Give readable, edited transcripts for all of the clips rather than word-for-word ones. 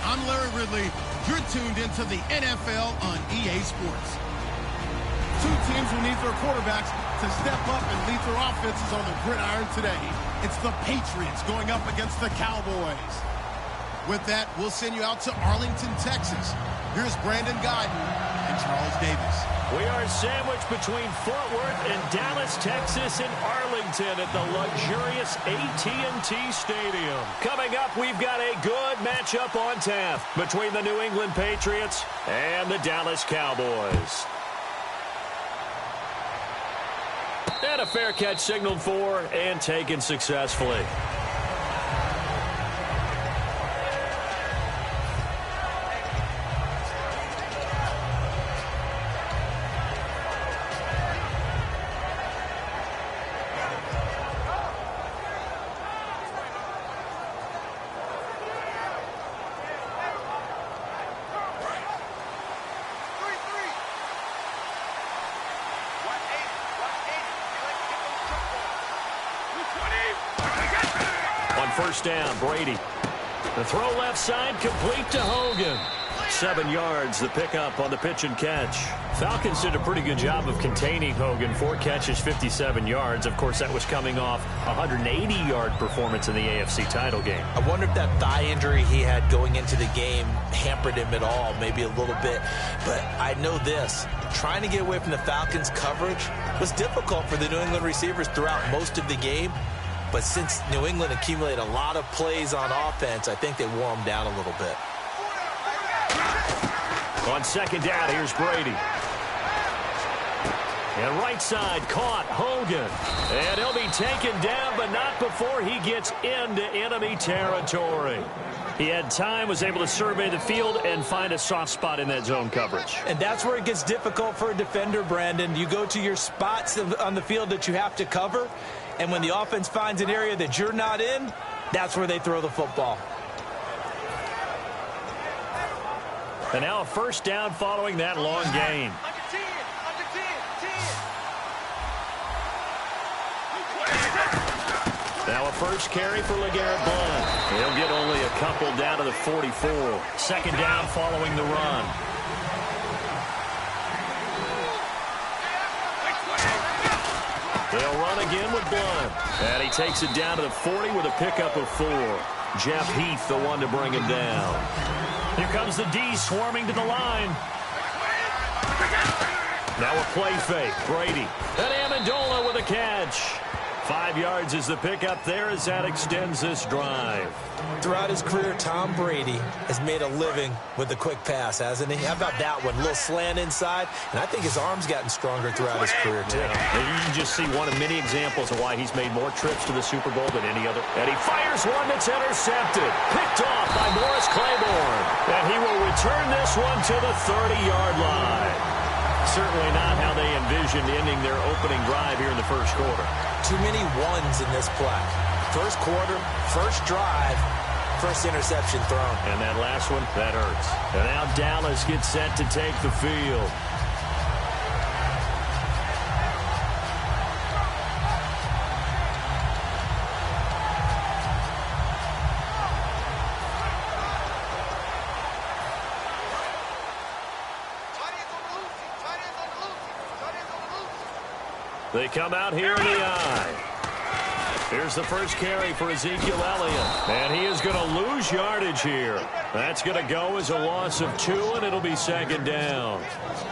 I'm Larry Ridley. You're tuned into the NFL on EA Sports. Two teams will need their quarterbacks to step up and lead their offenses on the gridiron today. It's the Patriots going up against the Cowboys. With that, we'll send you out to Arlington, Texas. Here's Brandon Guyton and Charles Davis. We are sandwiched between Fort Worth and Dallas, Texas, and Arlington at the luxurious AT&T Stadium. Coming up, we've got a good matchup on tap between the New England Patriots and the Dallas Cowboys. And a fair catch signaled for and taken successfully. First down, Brady. The throw left side, complete to Hogan. 7 yards, the pickup on the pitch and catch. Falcons did a pretty good job of containing Hogan. 4 catches, 57 yards. Of course, that was coming off a 180-yard performance in the AFC title game. I wonder if that thigh injury he had going into the game hampered him at all, maybe a little bit. But I know this, trying to get away from the Falcons' coverage was difficult for the New England receivers throughout most of the game. But since New England accumulated a lot of plays on offense, I think they wore them down a little bit. On second down, here's Brady. And right side, caught Hogan. And he'll be taken down, but not before he gets into enemy territory. He had time, was able to survey the field and find a soft spot in that zone coverage. And that's where it gets difficult for a defender, Brandon. You go to your spots on the field that you have to cover, and when the offense finds an area that you're not in, that's where they throw the football. And now a first down following that long gain. Now a first carry for LeGarrette Blount. He'll get only a couple down to the 44. Second down following the run. They'll run again with Blount. And he takes it down to the 40 with a pickup of 4. Jeff Heath, the one to bring him down. Here comes the D swarming to the line. Now a play fake. Brady. And Amendola with a catch. 5 yards is the pickup there as that extends this drive. Throughout his career, Tom Brady has made a living with the quick pass, hasn't he? How about that one? A little slant inside, and I think his arm's gotten stronger throughout his career, too. Yeah. You can just see one of many examples of why he's made more trips to the Super Bowl than any other. And he fires one that's intercepted. Picked off by Morris Claiborne. And he will return this one to the 30-yard line. Certainly not how they envisioned ending their opening drive here in the first quarter. Too many ones in this play. First quarter, first drive, first interception thrown. And that last one, that hurts. And now Dallas gets set to take the field. They come out here in the eye. Here's the first carry for Ezekiel Elliott. And he is going to lose yardage here. That's going to go as a loss of 2, and it'll be second down.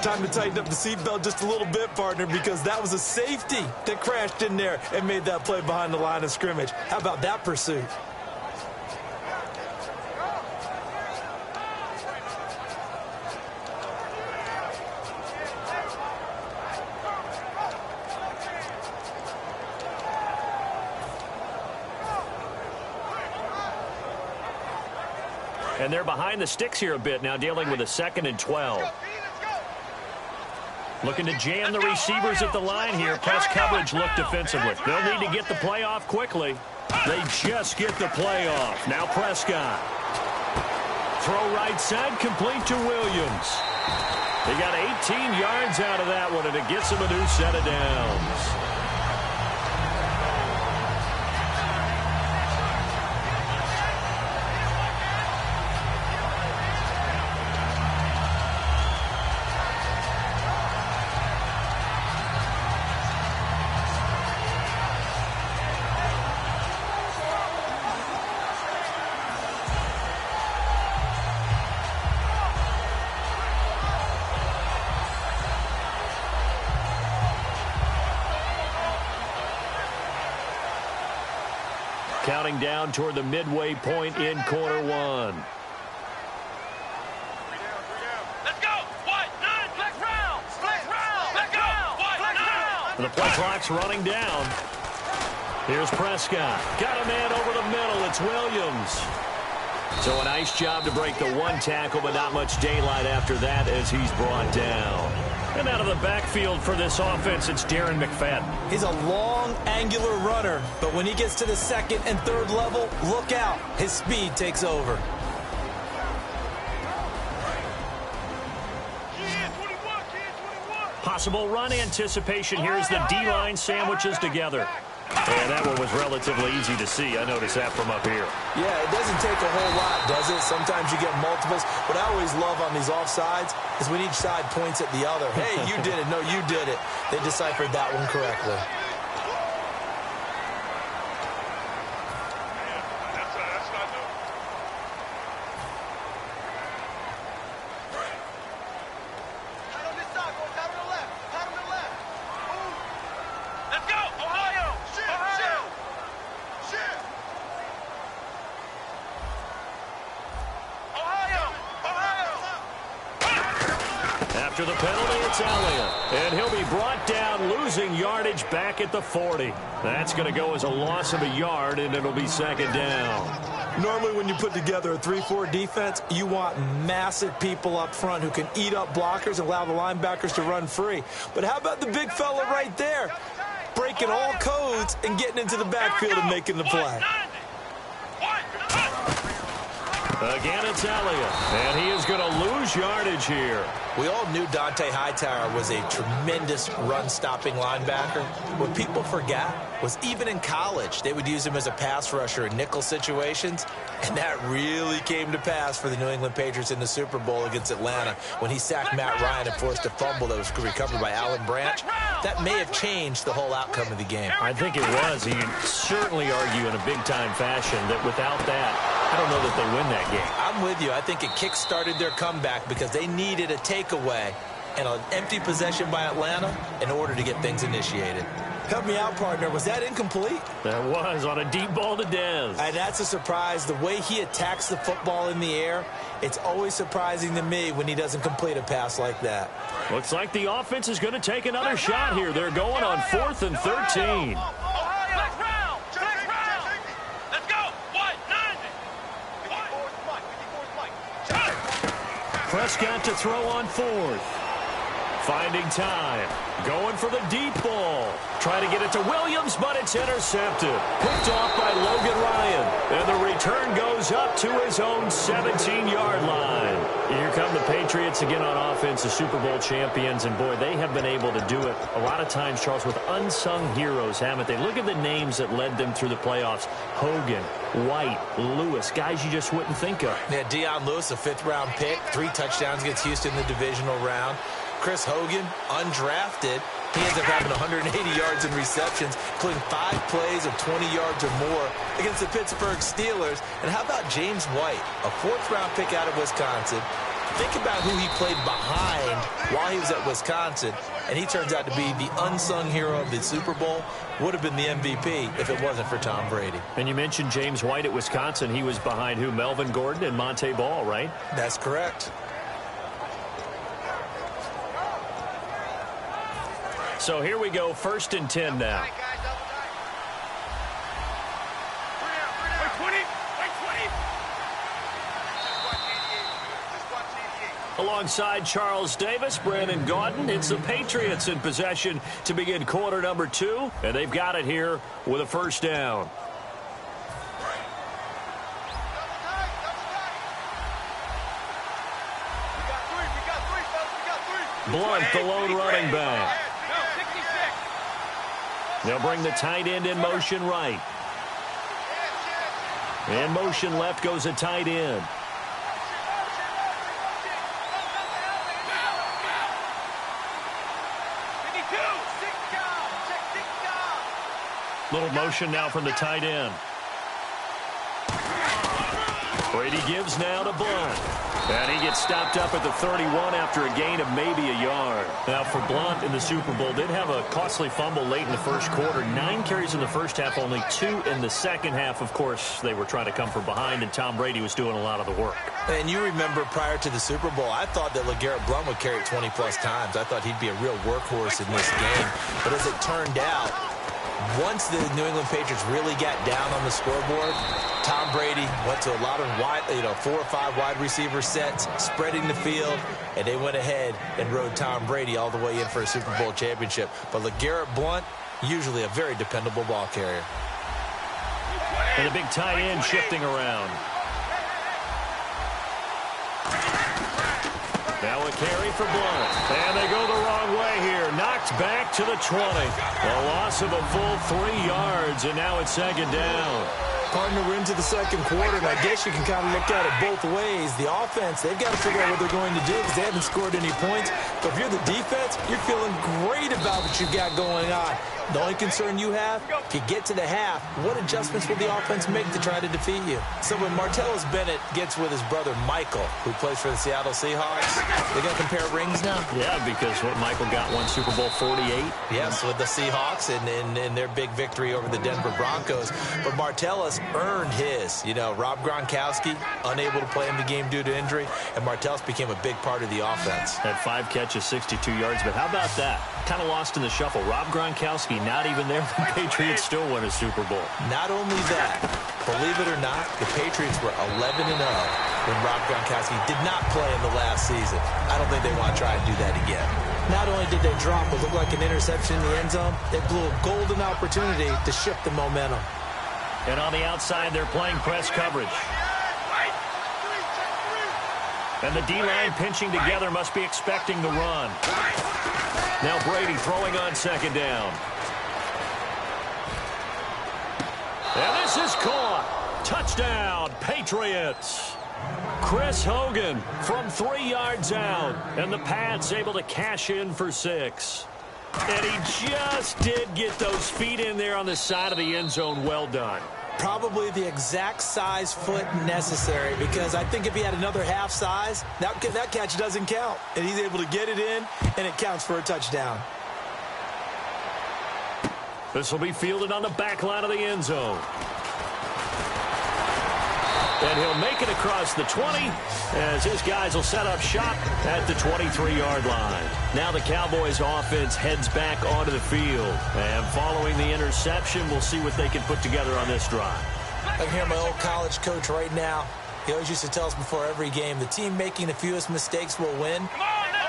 Time to tighten up the seatbelt just a little bit, partner, because that was a safety that crashed in there and made that play behind the line of scrimmage. How about that pursuit? And they're behind the sticks here a bit now, dealing with a 2nd and 12. Looking to jam the receivers at the line here. Press coverage look defensively. They'll need to get the play off quickly. They just get the play off. Now Prescott. Throw right side, complete to Williams. He got 18 yards out of that one, and it gets him a new set of downs. Counting down toward the midway point in quarter one. Let's go! White, 9, flex round! Flex round! Let's go! White, 9! The play clock's running down. Here's Prescott. Got a man over the middle. It's Williams. So a nice job to break the one tackle, but not much daylight after that as he's brought down. And out of the backfield for this offense, it's Darren McFadden. He's a long, angular runner, but when he gets to the second and third level, look out. His speed takes over. Possible run anticipation here as the D-line sandwiches together. And that one was relatively easy to see. I noticed that from up here. Yeah, it doesn't take a whole lot, does it? Sometimes you get multiples. What I always love on these offsides is when each side points at the other. Hey, you did it. No, you did it. They deciphered that one correctly. After the penalty, it's Elliott. And he'll be brought down, losing yardage back at the 40. That's going to go as a loss of a yard, and it'll be second down. Normally when you put together a 3-4 defense, you want massive people up front who can eat up blockers and allow the linebackers to run free. But how about the big fella right there? Breaking all codes and getting into the backfield and making the play. Again, it's Elliott, and he is going to lose yardage here. We all knew Dante Hightower was a tremendous run-stopping linebacker. What people forgot was even in college, they would use him as a pass rusher in nickel situations, and that really came to pass for the New England Patriots in the Super Bowl against Atlanta when he sacked Matt Ryan and forced a fumble that was recovered by Alan Branch. That may have changed the whole outcome of the game. I think it was. You certainly argue in a big-time fashion that without that, I don't know that they win that game. I'm with you. I think it kick-started their comeback because they needed a takeaway and an empty possession by Atlanta in order to get things initiated. Help me out, partner. Was that incomplete? That was on a deep ball to Dez. And that's a surprise. The way he attacks the football in the air, it's always surprising to me when he doesn't complete a pass like that. Looks like the offense is going to take another shot here. They're going on 4th and 13. Prescott to throw on 4th. Finding time. Going for the deep ball. Trying to get it to Williams, but it's intercepted. Picked off by Logan Ryan. And the return goes up to his own 17-yard line. Here come the Patriots again on offense, the Super Bowl champions. And, boy, they have been able to do it a lot of times, Charles, with unsung heroes, haven't they? Look at the names that led them through the playoffs. Hogan, White, Lewis, guys you just wouldn't think of. Yeah, Deion Lewis, a 5th-round pick, 3 touchdowns against Houston in the divisional round. Chris Hogan, undrafted. He ends up having 180 yards in receptions, including 5 plays of 20 yards or more against the Pittsburgh Steelers. And how about James White, a 4th-round pick out of Wisconsin? Think about who he played behind while he was at Wisconsin, and he turns out to be the unsung hero of the Super Bowl. Would have been the MVP if it wasn't for Tom Brady. And you mentioned James White at Wisconsin. He was behind who? Melvin Gordon and Monte Ball, right? That's correct. So here we go, 1st and 10 now. Alongside Charles Davis, Brandon Gaudin, it's the Patriots in possession to begin quarter number 2, and they've got it here with a 1st down. Blunt, the lone running back. They'll bring the tight end in motion right. In motion left goes a tight end. Little motion now from the tight end. Brady gives now to Blunt. And he gets stopped up at the 31 after a gain of maybe a yard. Now, for Blunt in the Super Bowl, did have a costly fumble late in the first quarter. 9 carries in the first half, only 2 in the second half. Of course, they were trying to come from behind, and Tom Brady was doing a lot of the work. And you remember prior to the Super Bowl, I thought that LeGarrette Blount would carry it 20-plus times. I thought he'd be a real workhorse in this game. But as it turned out, once the New England Patriots really got down on the scoreboard, Tom Brady went to a lot of 4 or 5 wide receiver sets, spreading the field, and they went ahead and rode Tom Brady all the way in for a Super Bowl championship. But LeGarrette Blount, usually a very dependable ball carrier. And a big tight end shifting around. Now a carry for Blount. And they go the wrong way here. Knocked back to the 20. A loss of a full 3 yards, and now it's 2nd down. Partner, we're into the second quarter, and I guess you can kind of look at it both ways. The offense, they've got to figure out what they're going to do because they haven't scored any points. But if you're the defense, you're feeling great about what you've got going on. The only concern you have, if you get to the half, what adjustments will the offense make to try to defeat you? So when Martellus Bennett gets with his brother Michael, who plays for the Seattle Seahawks, they're going to compare rings now? Yeah, because Michael got one Super Bowl 48. Yes, with the Seahawks and their big victory over the Denver Broncos. But Martellus earned his. Rob Gronkowski, unable to play in the game due to injury, and Martellus became a big part of the offense. Had 5 catches, 62 yards, but how about that? Kind of lost in the shuffle. Rob Gronkowski not even there. The Patriots still won a Super Bowl. Not only that, believe it or not, the Patriots were 11-0 when Rob Gronkowski did not play in the last season. I don't think they want to try and do that again. Not only did they drop what looked like an interception in the end zone, they blew a golden opportunity to shift the momentum. And on the outside, they're playing press coverage. And the D-line pinching together must be expecting the run. Now Brady throwing on 2nd down. And this is caught. Touchdown, Patriots. Chris Hogan from 3 yards out. And the Pats able to cash in for 6. And he just did get those feet in there on the side of the end zone. Well done. Probably the exact size foot necessary, because I think if he had another half size, that catch doesn't count. And he's able to get it in, and it counts for a touchdown. This will be fielded on the back line of the end zone. And he'll make it across the 20 as his guys will set up shop at the 23-yard line. Now the Cowboys offense heads back onto the field. And following the interception, we'll see what they can put together on this drive. I can hear my old college coach right now. He always used to tell us before every game, the team making the fewest mistakes will win.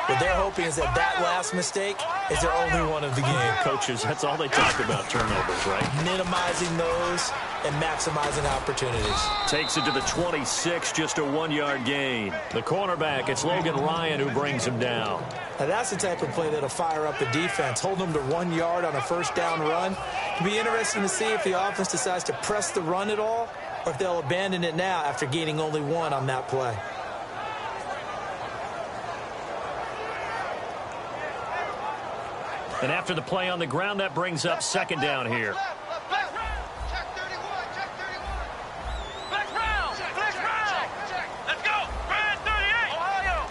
What they're hoping is that that last mistake is their only one of the game. Coaches, that's all they talk about, turnovers, right? Minimizing those and maximizing opportunities. Takes it to the 26, just a 1-yard gain. The cornerback, it's Logan Ryan who brings him down. Now that's the type of play that'll fire up the defense. Hold them to 1 yard on a first down run. It'll be interesting to see if the offense decides to press the run at all or if they'll abandon it now after gaining only 1 on that play. And after the play on the ground, that brings up second down here. Let's go. Brand 38. Ohio.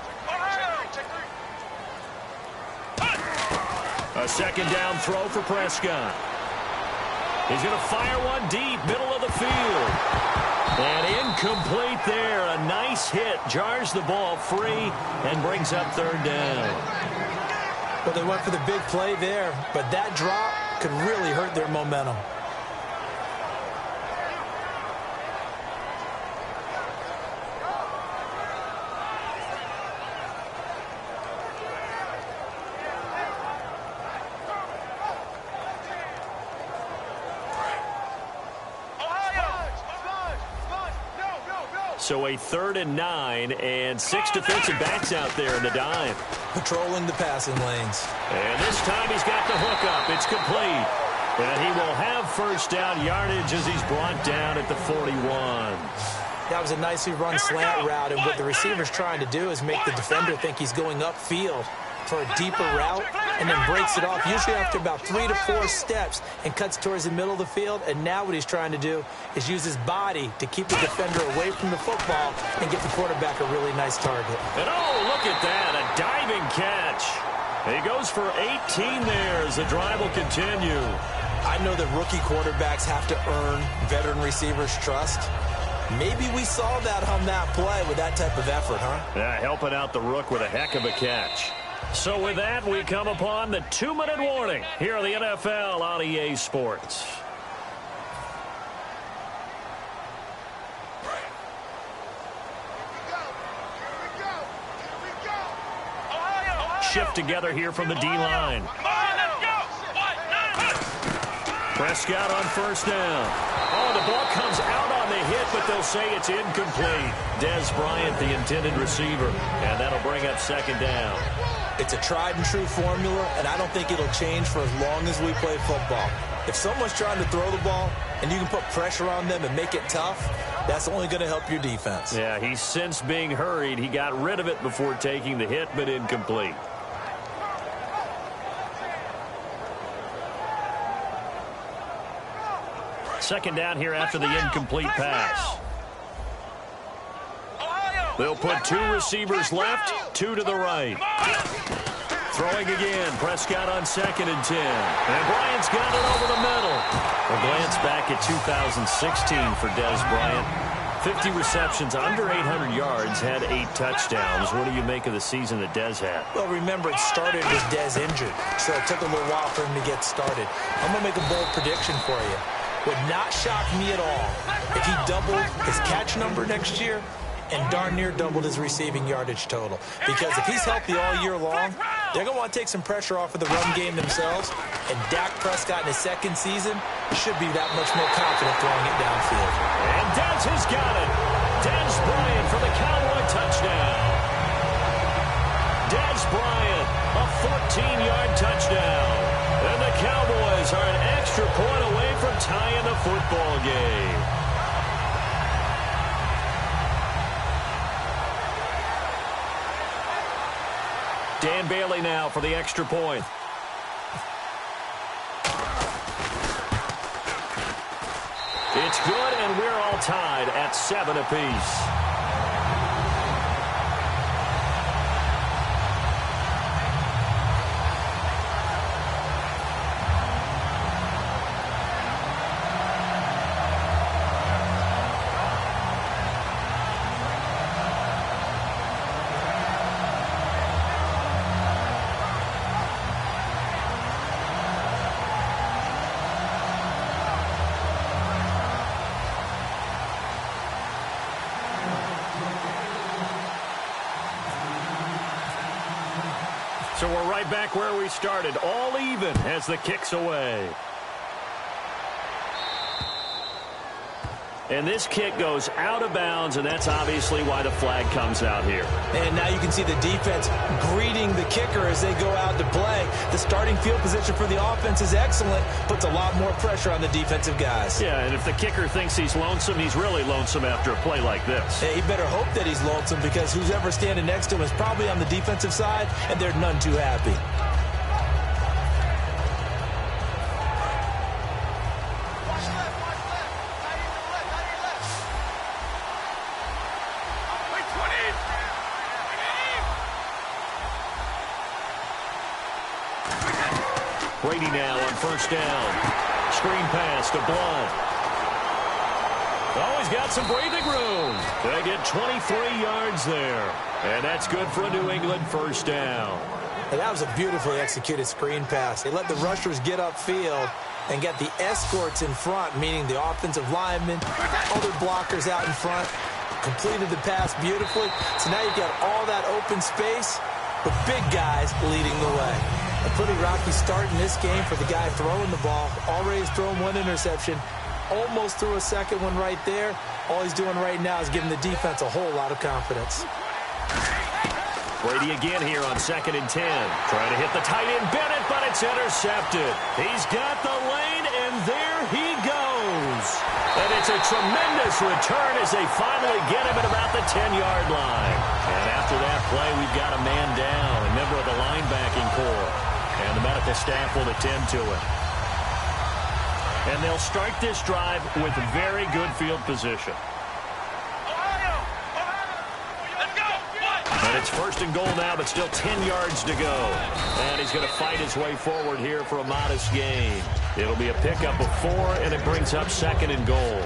A second down throw for Prescott. He's going to fire one deep, middle of the field. And incomplete there. A nice hit. Jars the ball free and brings up third down. Well, they went for the big play there, but that drop could really hurt their momentum. So a 3rd and 9 and 6 defensive backs out there in the dime. Patrolling the passing lanes. And this time he's got the hook up. It's complete. And he will have first down yardage as he's brought down at the 41. That was a nicely run slant route, and what the receiver's trying to do is make the defender think he's going upfield for a deeper route and then breaks it off, usually after about 3 to 4 steps, and cuts towards the middle of the field. And now what he's trying to do is use his body to keep the defender away from the football and get the quarterback a really nice target. And oh, look at that, a diving catch. He goes for 18 there as the drive will continue. I know that rookie quarterbacks have to earn veteran receivers' trust. Maybe we saw that on that play with that type of effort, huh? Yeah, helping out the rook with a heck of a catch. So with that, we come upon the 2-minute warning here on the NFL on EA Sports. Shift together here from the D-line. Prescott on first down. Oh, the ball comes out on the hit, but they'll say it's incomplete. Dez Bryant, the intended receiver, and that'll bring up second down. It's a tried-and-true formula, and I don't think it'll change for as long as we play football. If someone's trying to throw the ball and you can put pressure on them and make it tough, that's only going to help your defense. Yeah, he's since being hurried. He got rid of it before taking the hit, but incomplete. Second down here after the incomplete pass. They'll put 2 receivers left, 2 to the right. Throwing again, Prescott on 2nd and 10. And Bryant's got it over the middle. A glance back at 2016 for Dez Bryant. 50 receptions, under 800 yards, had 8 touchdowns. What do you make of the season that Dez had? Well, remember, it started with Dez injured, so it took a little while for him to get started. I'm going to make a bold prediction for you. Would not shock me at all if he doubled his catch number next year and darn near doubled his receiving yardage total. Because if he's healthy all year long, they're going to want to take some pressure off of the run game themselves, and Dak Prescott in his 2nd season should be that much more confident throwing it downfield. And Dez has got it. Dez Bryant for the Cowboy touchdown. Dez Bryant, a 14-yard touchdown. And the Cowboys are an extra point away from tying the football game. Dan Bailey now for the extra point. It's good, and we're all tied at 7 apiece. So we're right back where we started, all even as the kick's away. And this kick goes out of bounds, and that's obviously why the flag comes out here. And now you can see the defense greeting the kicker as they go out to play. The starting field position for the offense is excellent, puts a lot more pressure on the defensive guys. Yeah, and if the kicker thinks he's lonesome, he's really lonesome after a play like this. Yeah, he better hope that he's lonesome, because who's ever standing next to him is probably on the defensive side, and they're none too happy. Brady now on first down. Screen pass to Blunt. Oh, he's got some breathing room. They get 23 yards there. And that's good for a New England first down. And that was a beautifully executed screen pass. They let the rushers get upfield and get the escorts in front, meaning the offensive linemen, other blockers out in front. Completed the pass beautifully. So now you've got all that open space with big guys leading the way. A pretty rocky start in this game for the guy throwing the ball. Already has thrown one interception. Almost threw a second one right there. All he's doing right now is giving the defense a whole lot of confidence. Brady again here on 2nd and 10. Trying to hit the tight end Bennett, but it's intercepted. He's got the lane, and there he goes. And it's a tremendous return as they finally get him at about the 10-yard line. And after that play, we've got a man down, a member of the linebacking corps. And the medical staff will attend to it. And they'll start this drive with very good field position. And it's 1st and goal now, but still 10 yards to go. And he's going to fight his way forward here for a modest gain. It'll be a pickup of 4, and it brings up 2nd and goal.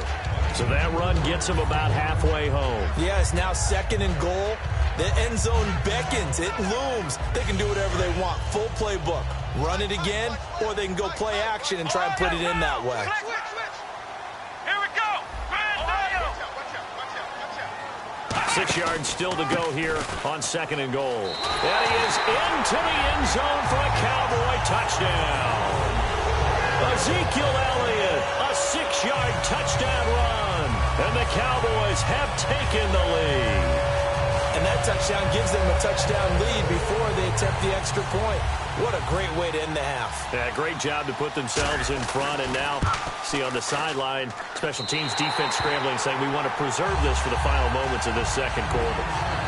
So that run gets him about halfway home. Yeah, it's now 2nd and goal. The end zone beckons. It looms. They can do whatever they want. Full playbook. Run it again, or they can go play action and try and put it in that way. Here we go. 6 yards still to go here on 2nd and goal. And he is into the end zone for a Cowboy touchdown. Ezekiel Elliott, a 6-yard touchdown run. And the Cowboys have taken the lead. And that touchdown gives them a touchdown lead before they attempt the extra point. What a great way to end the half. Yeah, great job to put themselves in front. And now, see on the sideline, special teams defense scrambling, saying we want to preserve this for the final moments of this 2nd quarter.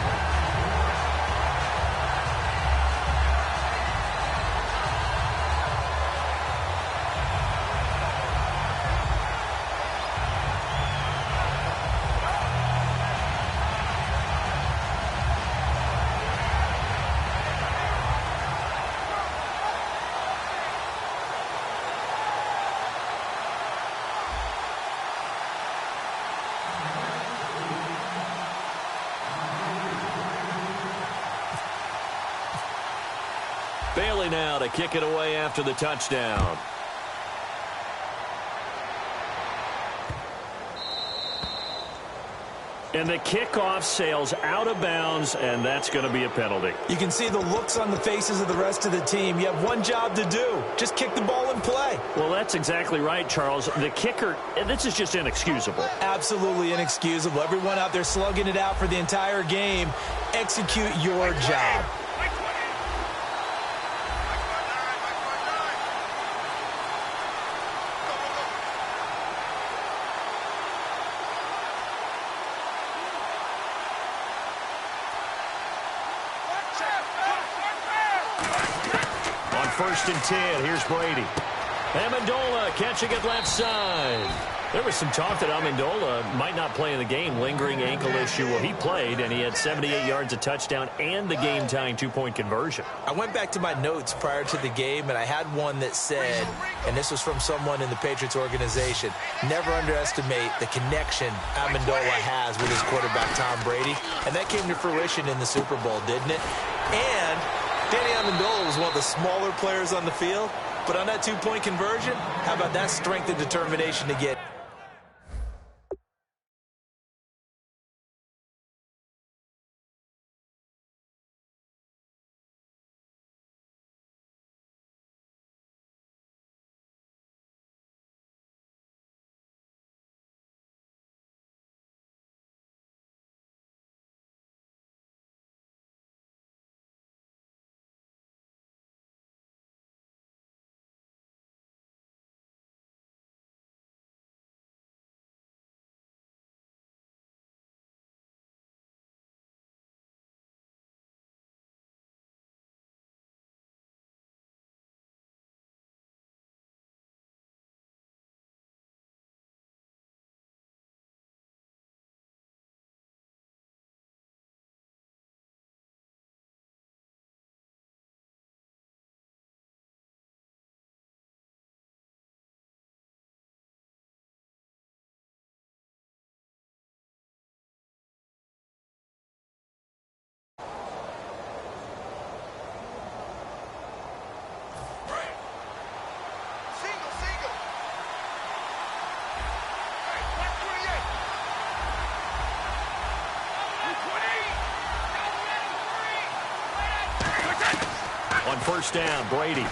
Bailey now to kick it away after the touchdown. And the kickoff sails out of bounds, and that's going to be a penalty. You can see the looks on the faces of the rest of the team. You have one job to do. Just kick the ball and play. Well, that's exactly right, Charles. The kicker, this is just inexcusable. Absolutely inexcusable. Everyone out there slugging it out for the entire game. Execute your job. On 1st and 10, here's Brady. Amendola catching it left side. There was some talk that Amendola might not play in the game, lingering ankle issue. Well, he played, and he had 78 yards, a touchdown, and the game-tying 2-point conversion. I went back to my notes prior to the game, and I had one that said, and this was from someone in the Patriots organization, never underestimate the connection Amendola has with his quarterback, Tom Brady. And that came to fruition in the Super Bowl, didn't it? And Danny Amendola was one of the smaller players on the field, but on that 2-point conversion, how about that strength and determination to get first down. Brady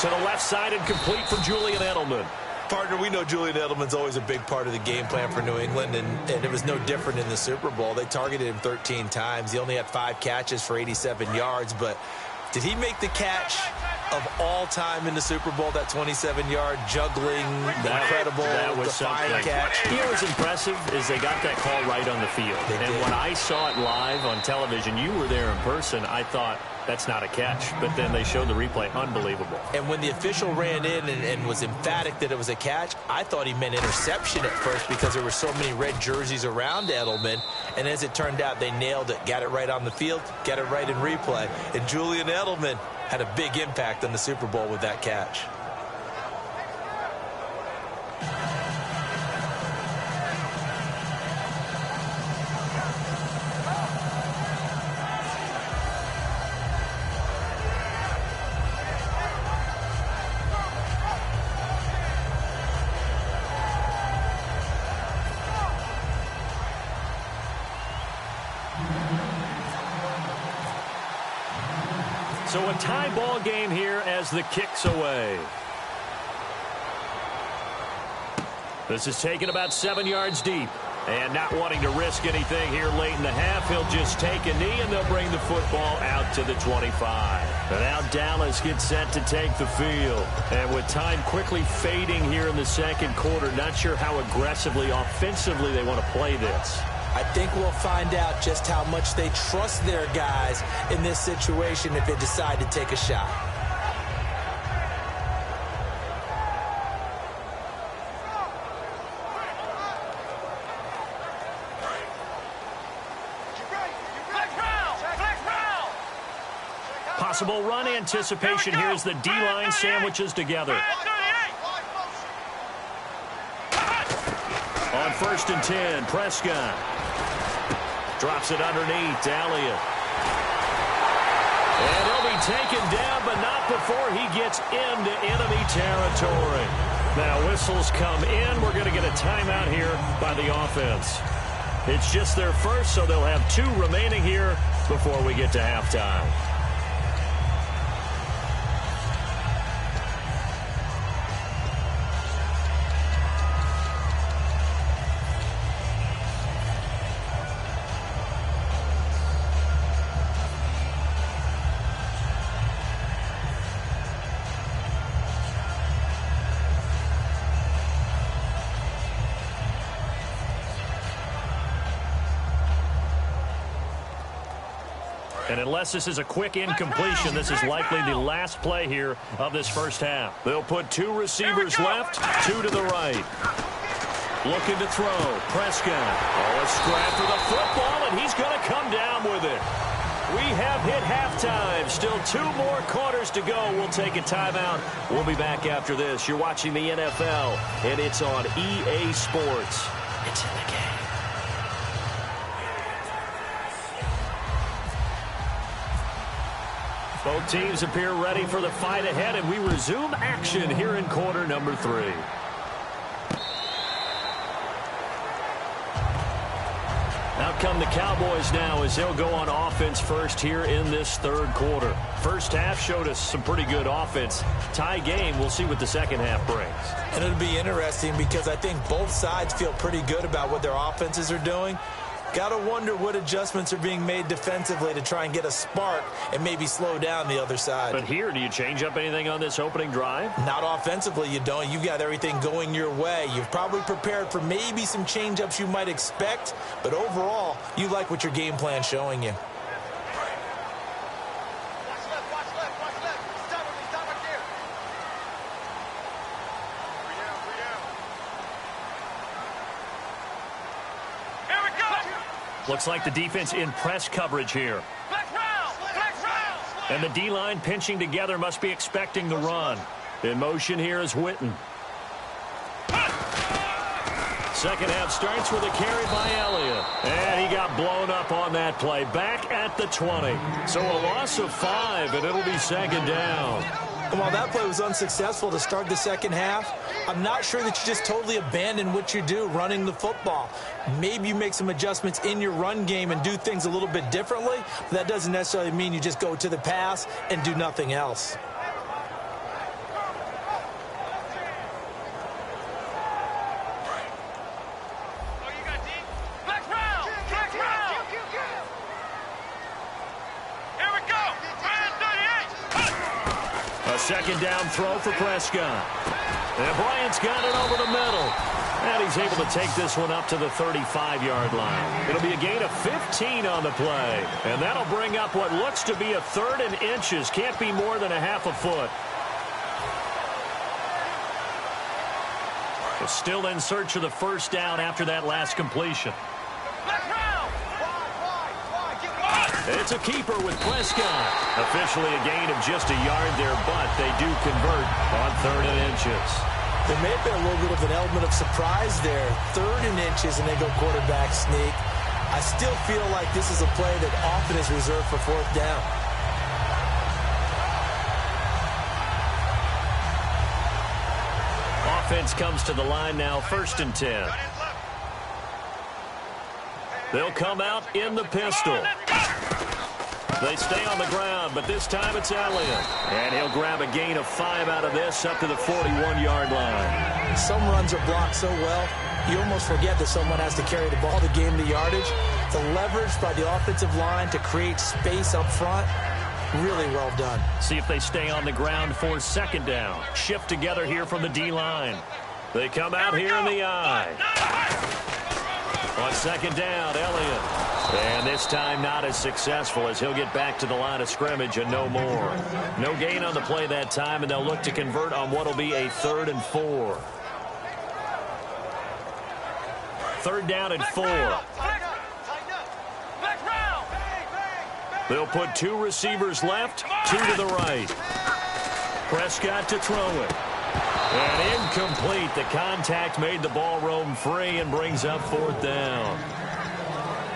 to the left side and complete for Julian Edelman. Partner, we know Julian Edelman's always a big part of the game plan for New England, and it was no different in the Super Bowl. They targeted him 13 times. He only had 5 catches for 87 yards, but did he make the catch of all time in the Super Bowl, that 27-yard juggling, incredible, that was defiant something. catch? You know what's impressive is they got that call right on the field. And when I saw it live on television, you were there in person, I thought, that's not a catch. But then they showed the replay. Unbelievable. And when the official ran in and was emphatic that it was a catch, I thought he meant interception at first because there were so many red jerseys around Edelman. And as it turned out, they nailed it. Got it right on the field, got it right in replay. And Julian Edelman had a big impact on the Super Bowl with that catch. So a tie ball game here as the kick's away. This is taken about 7 yards deep. And not wanting to risk anything here late in the half, he'll just take a knee and they'll bring the football out to the 25. And now Dallas gets set to take the field. And with time quickly fading here in the second quarter, not sure how aggressively, offensively they want to play this. I think we'll find out just how much they trust their guys in this situation if they decide to take a shot. Possible run anticipation here as the D-line sandwiches together. On 1st and 10, Prescott drops it underneath to Elliott. And he'll be taken down, but not before he gets into enemy territory. Now whistles come in. We're going to get a timeout here by the offense. It's just their first, so they'll have 2 remaining here before we get to halftime. And unless this is a quick incompletion, this is likely the last play here of this first half. They'll put 2 receivers left, 2 to the right. Looking to throw. Prescott. Oh, a scrap for the football, and he's going to come down with it. We have hit halftime. Still 2 more quarters to go. We'll take a timeout. We'll be back after this. You're watching the NFL, and it's on EA Sports. It's in the game. Both teams appear ready for the fight ahead, and we resume action here in quarter number 3. Out come the Cowboys now as they'll go on offense first here in this third quarter. First half showed us some pretty good offense. Tie game, we'll see what the second half brings. And it'll be interesting because I think both sides feel pretty good about what their offenses are doing. Got to wonder what adjustments are being made defensively to try and get a spark and maybe slow down the other side. But here, do you change up anything on this opening drive? Not offensively, you don't. You've got everything going your way. You've probably prepared for maybe some change-ups you might expect, but overall, you like what your game plan's showing you. Looks like the defense in press coverage here. And the D-line pinching together must be expecting the run. In motion here is Witten. Second half starts with a carry by Elliott. And he got blown up on that play. Back at the 20. So a loss of 5, and it'll be second down. And while that play was unsuccessful to start the second half, I'm not sure that you just totally abandon what you do running the football. Maybe you make some adjustments in your run game and do things a little bit differently. But that doesn't necessarily mean you just go to the pass and do nothing else. Second down throw for Prescott. And Bryant's got it over the middle. And he's able to take this one up to the 35-yard line. It'll be a gain of 15 on the play. And that'll bring up what looks to be a 3rd and inches. Can't be more than a half a foot. They're still in search of the first down after that last completion. It's a keeper with Prescott. Officially a gain of just a yard there, but they do convert on 3rd and inches. There may have been a little bit of an element of surprise there. 3rd and inches, and they go quarterback sneak. I still feel like this is a play that often is reserved for 4th down. Offense comes to the line now, 1st and 10. They'll come out in the pistol. They stay on the ground, but this time it's Elliott. And he'll grab a gain of 5 out of this up to the 41-yard line. Some runs are blocked so well, you almost forget that someone has to carry the ball to gain the yardage. The leverage by the offensive line to create space up front, really well done. See if they stay on the ground for 2nd down. Shift together here from the D-line. They come out here in the I. On 2nd down, Elliott. And this time not as successful as he'll get back to the line of scrimmage and no more. No gain on the play that time, and they'll look to convert on what will be a 3rd and 4. 3rd down and 4. They'll put 2 receivers left, 2 to the right. Prescott to throw it. And incomplete. The contact made the ball roam free and brings up 4th down.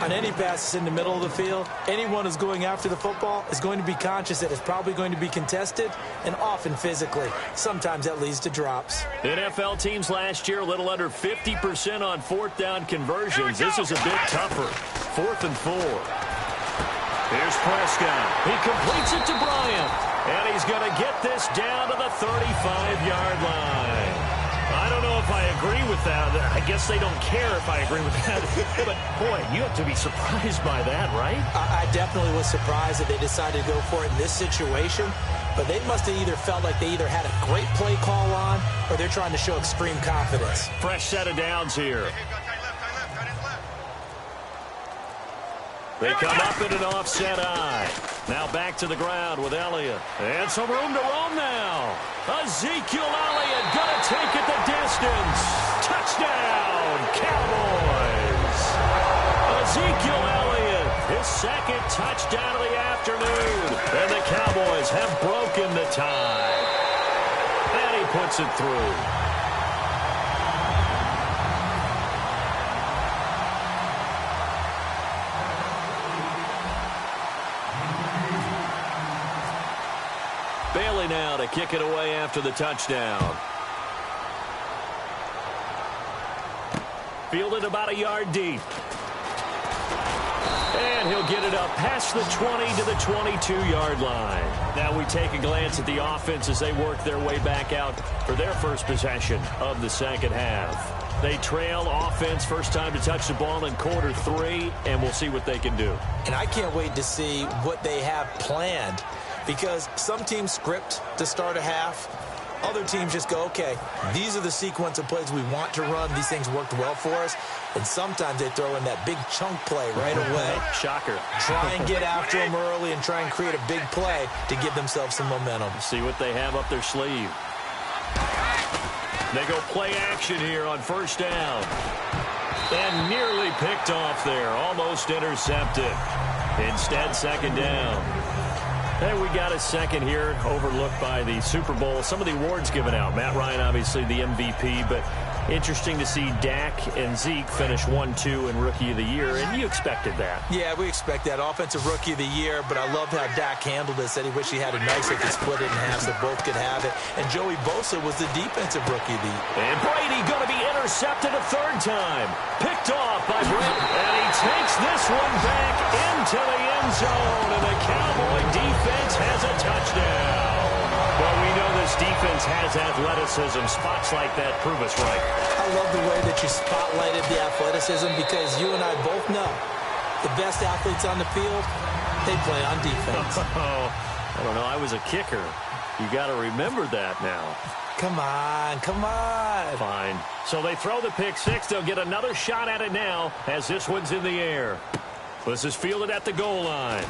On any passes in the middle of the field, anyone who's going after the football is going to be conscious that it's probably going to be contested and often physically. Sometimes that leads to drops. NFL teams last year a little under 50% on 4th down conversions. This is a bit tougher. 4th and 4. Here's Prescott. He completes it to Bryant. And he's going to get this down to the 35-yard line. I don't know if I agree with that. I guess they don't care if I agree with that. But, boy, you have to be surprised by that, right? I definitely was surprised that they decided to go for it in this situation. But they must have either felt like they either had a great play call on or they're trying to show extreme confidence. Fresh set of downs here. They come up in an offset I. Now back to the ground with Elliott. And some room to roam now. Ezekiel Elliott gonna take it the distance. Touchdown, Cowboys. Ezekiel Elliott, his 2nd touchdown of the afternoon. And the Cowboys have broken the tie. And he puts it through. Bailey now to kick it away after the touchdown. Fielded about a yard deep. And he'll get it up past the 20 to the 22-yard line. Now we take a glance at the offense as they work their way back out for their first possession of the second half. They trail offense, first time to touch the ball in quarter 3, and we'll see what they can do. And I can't wait to see what they have planned, because some teams script to start a half. Other teams just go, okay, these are the sequence of plays we want to run. These things worked well for us. And sometimes they throw in that big chunk play right away. Shocker. Try and get after them early and try and create a big play to give themselves some momentum. See what they have up their sleeve. They go play action here on first down. And nearly picked off there. Almost intercepted. Instead, second down. And we got a second here, overlooked by the Super Bowl. Some of the awards given out. Matt Ryan, obviously, the MVP, but Interesting to see Dak and Zeke finish 1-2 in Rookie of the Year, and you expected that. Yeah, we expect that. Offensive Rookie of the Year, but I loved how Dak handled it. Said he wished he had a nicer, could split it in half so both could have it. And Joey Bosa was the defensive Rookie of the Year. And Brady going to be intercepted a third time. Picked off by Brady. And he takes this one back into the end zone, and the Cowboy defense has a touchdown. Well, we know this defense has athleticism. Spots like that prove us right. I love the way that you spotlighted the athleticism because you and I both know the best athletes on the field, they play on defense. I don't know. I was a kicker. You got to remember that now. Come on, come on. Fine. So they throw the pick six. They'll get another shot at it now as this one's in the air. This is fielded at the goal line.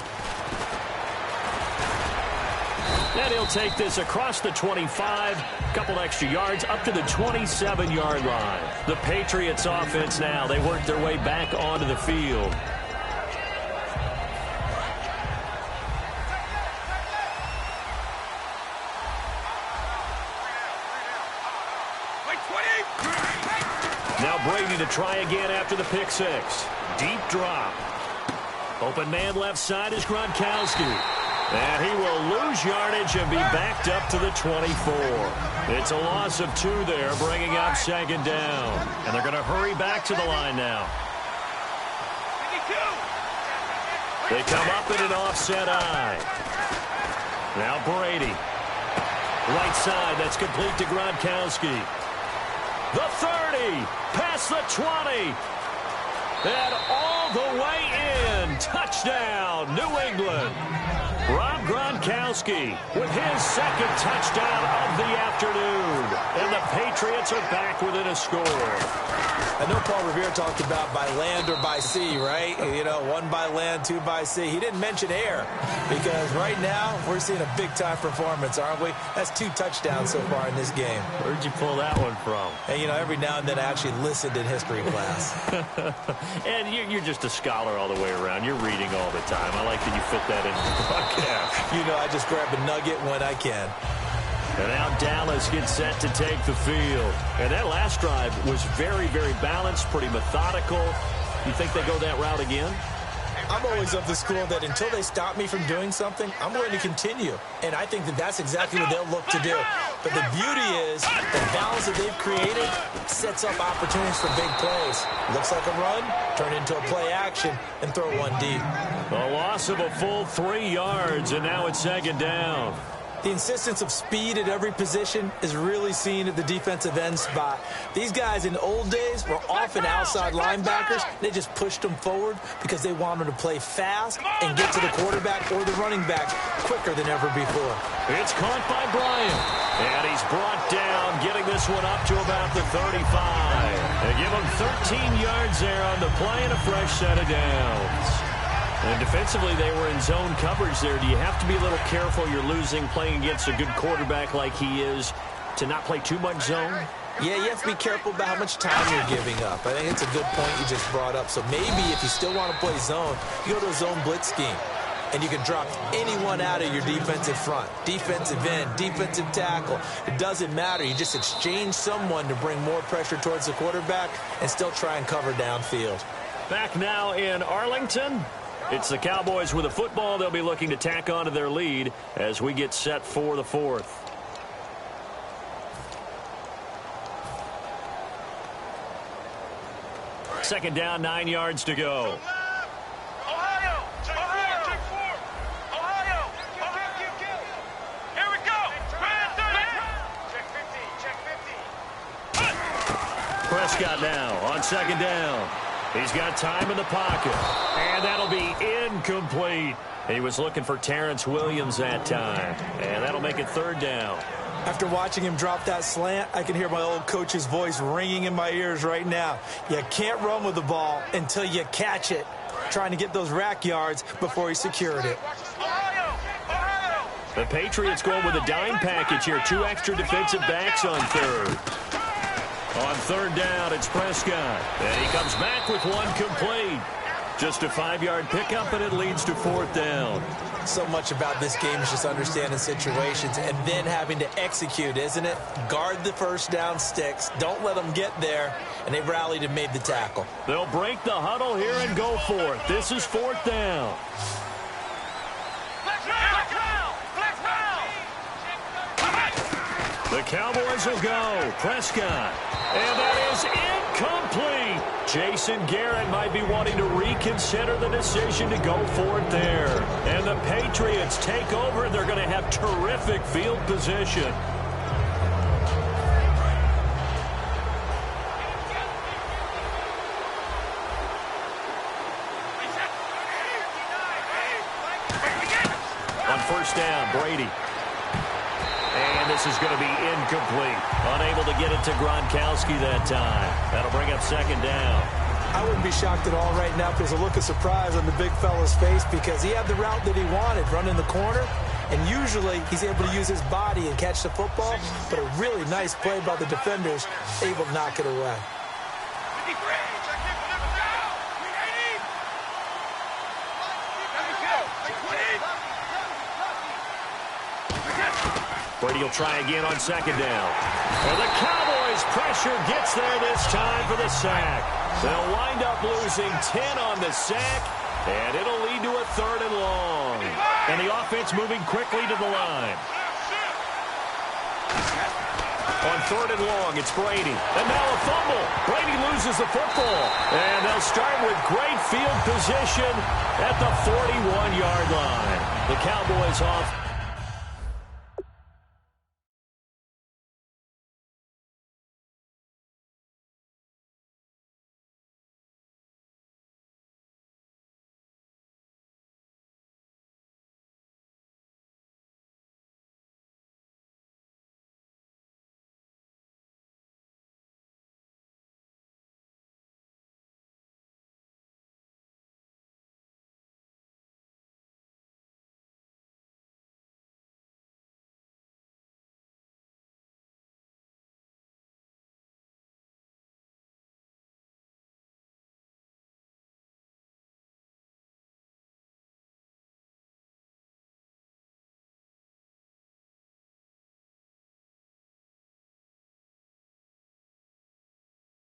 And he'll take this across the 25, couple extra yards, up to the 27-yard line. The Patriots offense now, they work their way back onto the field. Now Brady to try again after the pick six. Deep drop. Open man left side is Gronkowski. And he will lose yardage and be backed up to the 24. It's a loss of 2 there, bringing up second down. And they're going to hurry back to the line now. They come up in an offset eye. Now Brady. Right side, that's complete to Gronkowski. The 30, past the 20. And all the way in. Touchdown, New England. Rob Gronkowski with his second touchdown of the afternoon. And the Patriots are back within a score. I know Paul Revere talked about by land or by sea, right? You know, 1 by land, 2 by sea. He didn't mention air because right now we're seeing a big-time performance, aren't we? That's 2 touchdowns so far in this game. Where'd you pull that one from? And, you know, every now and then I actually listened in history class. And you're just a scholar all the way around. You're reading all the time. I like that you fit that into the broadcast. You know, I just grab a nugget when I can. And now Dallas gets set to take the field. And that last drive was very, very balanced, pretty methodical. You think they go that route again? I'm always of the school that until they stop me from doing something, I'm going to continue. And I think that that's exactly what they'll look to do. But the beauty is the balance that they've created sets up opportunities for big plays. Looks like a run, turn into a play action, and throw one deep. A loss of a full 3 yards, and now it's second down. The insistence of speed at every position is really seen at the defensive end spot. These guys in the old days were often outside linebackers. They just pushed them forward because they wanted to play fast and get to the quarterback or the running back quicker than ever before. It's caught by Bryant. And he's brought down, getting this one up to about the 35. They give him 13 yards there on the play and a fresh set of downs. And defensively, they were in zone coverage there. Do you have to be a little careful? You're losing, playing against a good quarterback like he is, to not play too much zone? Yeah, you have to be careful about how much time you're giving up. I think it's a good point you just brought up. So maybe if you still want to play zone, you go to a zone blitz scheme. And you can drop anyone out of your defensive front. Defensive end, defensive tackle. It doesn't matter. You just exchange someone to bring more pressure towards the quarterback and still try and cover downfield. Back now in Arlington. It's the Cowboys with a football. They'll be looking to tack on to their lead as we get set for the 4th. Second down, 9 yards to go. Ohio! Ohio! Ohio! Here we go! Check 50, check 50. Prescott now on second down. He's got time in the pocket. And that'll be incomplete. He was looking for Terrence Williams that time. And that'll make it third down. After watching him drop that slant, I can hear my old coach's voice ringing in my ears right now. You can't run with the ball until you catch it. Trying to get those rack yards before he secured it. The Patriots going with a dime package here. 2 extra defensive backs on third. On third down, it's Prescott. And he comes back with one complete. Just a 5-yard pickup, and it leads to 4th down. So much about this game is just understanding situations and then having to execute, isn't it? Guard the first down sticks. Don't let them get there. And they rallied and made the tackle. They'll break the huddle here and go for it. This is 4th down. The Cowboys will go. Prescott. And that is incomplete. Jason Garrett might be wanting to reconsider the decision to go for it there. And the Patriots take over. They're going to have terrific field position. On 1st down, Brady. And this is going to be incomplete. Unable to get it to Gronkowski that time. That'll bring up 2nd down. I wouldn't be shocked at all right now if there's a look of surprise on the big fella's face because he had the route that he wanted, running the corner. And usually he's able to use his body and catch the football. But a really nice play by the defenders, able to knock it away. Brady will try again on 2nd down. And the Cowboys pressure gets there this time for the sack. They'll wind up losing 10 on the sack, and it'll lead to a 3rd and long. And the offense moving quickly to the line. On 3rd and long, it's Brady. And now a fumble. Brady loses the football. And they'll start with great field position at the 41-yard line. The Cowboys off.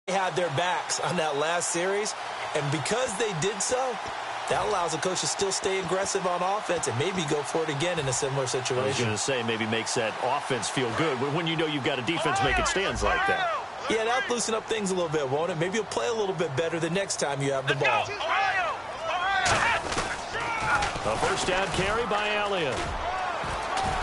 Had their backs on that last series, and because they did so, that allows the coach to still stay aggressive on offense and maybe go for it again in a similar situation. I was going to say, maybe makes that offense feel good when you know you've got a defense making stands like that. Yeah, that'll loosen up things a little bit, won't it? Maybe you'll play a little bit better the next time you have the ball. A 1st down carry by Elliott.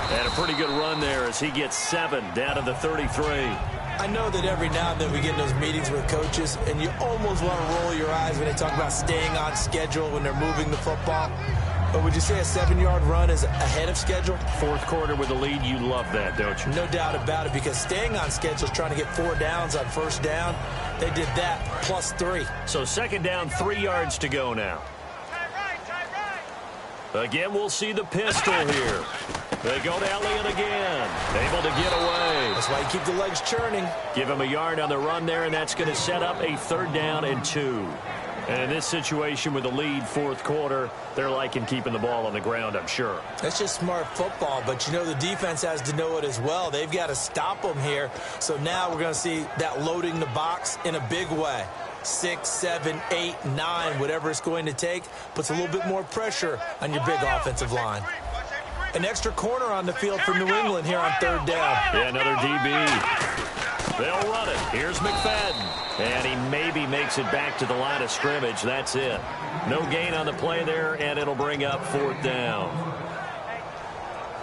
And a pretty good run there as he gets 7 down to the 33. I know that every now and then we get in those meetings with coaches, and you almost want to roll your eyes when they talk about staying on schedule when they're moving the football. But would you say a 7-yard run is ahead of schedule? 4th quarter with the lead, you love that, don't you? No doubt about it, because staying on schedule is trying to get 4 downs on 1st down. They did that plus 3. So 2nd down, 3 yards to go now. Again, we'll see the pistol here. They go to Elliott again. Able to get away. That's why you keep the legs churning. Give him a yard on the run there, and that's going to set up a 3rd down and 2. And in this situation with the lead, 4th quarter, they're liking keeping the ball on the ground, I'm sure. That's just smart football, but you know the defense has to know it as well. They've got to stop them here. So now we're going to see that loading the box in a big way. 6, 7, 8, 9, whatever it's going to take, puts a little bit more pressure on your big offensive line. An extra corner on the field for New England here on 3rd down. Yeah, another DB. They'll run it. Here's McFadden. And he maybe makes it back to the line of scrimmage. That's it. No gain on the play there, and it'll bring up 4th down.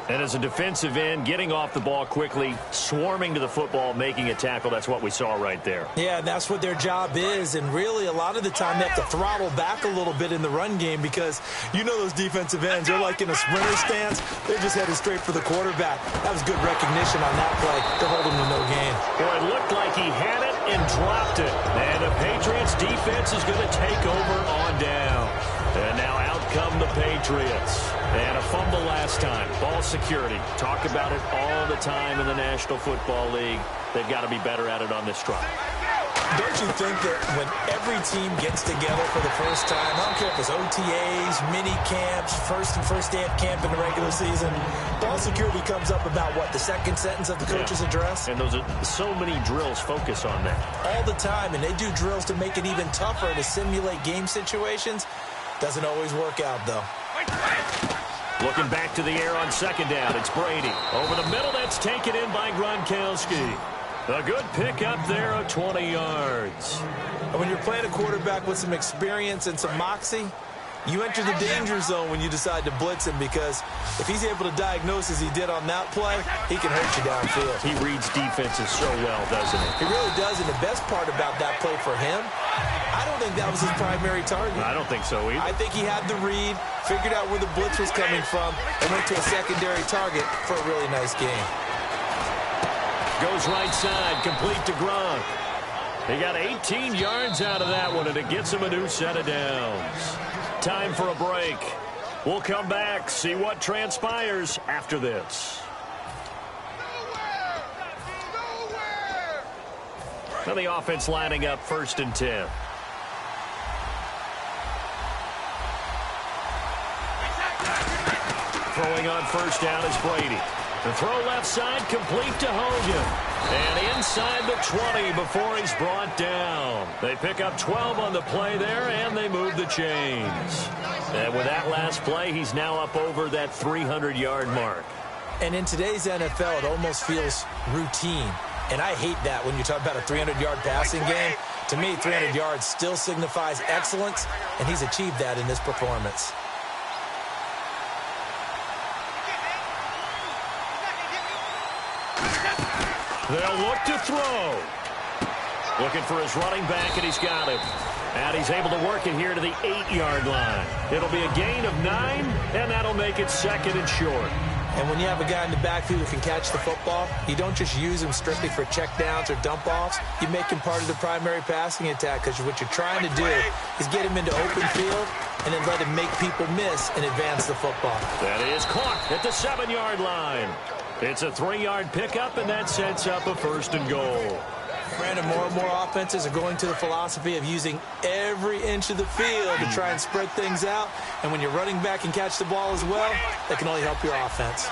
And as a defensive end, getting off the ball quickly, swarming to the football, making a tackle, that's what we saw right there. Yeah, that's what their job is. And really, a lot of the time, they have to throttle back a little bit in the run game because you know those defensive ends, they're like in a sprinter stance. They're just headed straight for the quarterback. That was good recognition on that play to hold him to no gain. Well, it looked like he had it and dropped it. And the Patriots defense is going to take over on down. And now out come the Patriots. And a fumble last time. Ball security. Talk about it all the time in the National Football League. They've got to be better at it on this drive. Don't you think that when every team gets together for the first time, I don't care if it's OTAs, mini camps, first day of camp in the regular season, ball security comes up about what, the second sentence of the coach's address? And those are so many drills focus on that. All the time, and they do drills to make it even tougher to simulate game situations. Doesn't always work out, though. Looking back to the air on second down, it's Brady. Over the middle, that's taken in by Gronkowski. A good pick up there of 20 yards. And when you're playing a quarterback with some experience and some moxie, you enter the danger zone when you decide to blitz him, because if he's able to diagnose as he did on that play, he can hurt you downfield. He reads defenses so well, doesn't he? He really does, and the best part about that play for him, I don't think that was his primary target. I don't think so either. I think he had the read, figured out where the blitz was coming from, and went to a secondary target for a really nice game. Goes right side, complete to Gronk. He got 18 yards out of that one, and it gets him a new set of downs. Time for a break. We'll come back, see what transpires after this. Now the offense lining up 1st and 10. Throwing on first down is Brady. The throw left side, complete to Hogan. And inside the 20 before he's brought down. They pick up 12 on the play there, and they move the chains. And with that last play, he's now up over that 300-yard mark. And in today's NFL, it almost feels routine. And I hate that when you talk about a 300-yard passing game. To me, 300 yards still signifies excellence, and he's achieved that in this performance. They'll look to throw. Looking for his running back, and he's got him. And he's able to work it here to the 8-yard line. It'll be a gain of 9, and that'll make it 2nd and short. And when you have a guy in the backfield who can catch the football, you don't just use him strictly for checkdowns or dump-offs. You make him part of the primary passing attack, because what you're trying to do is get him into open field and then let him make people miss and advance the football. That is caught at the 7-yard line. It's a 3-yard pickup, and that sets up a 1st and goal. Brandon, more and more offenses are going to the philosophy of using every inch of the field to try and spread things out. And when you're running back and catch the ball as well, that can only help your offense.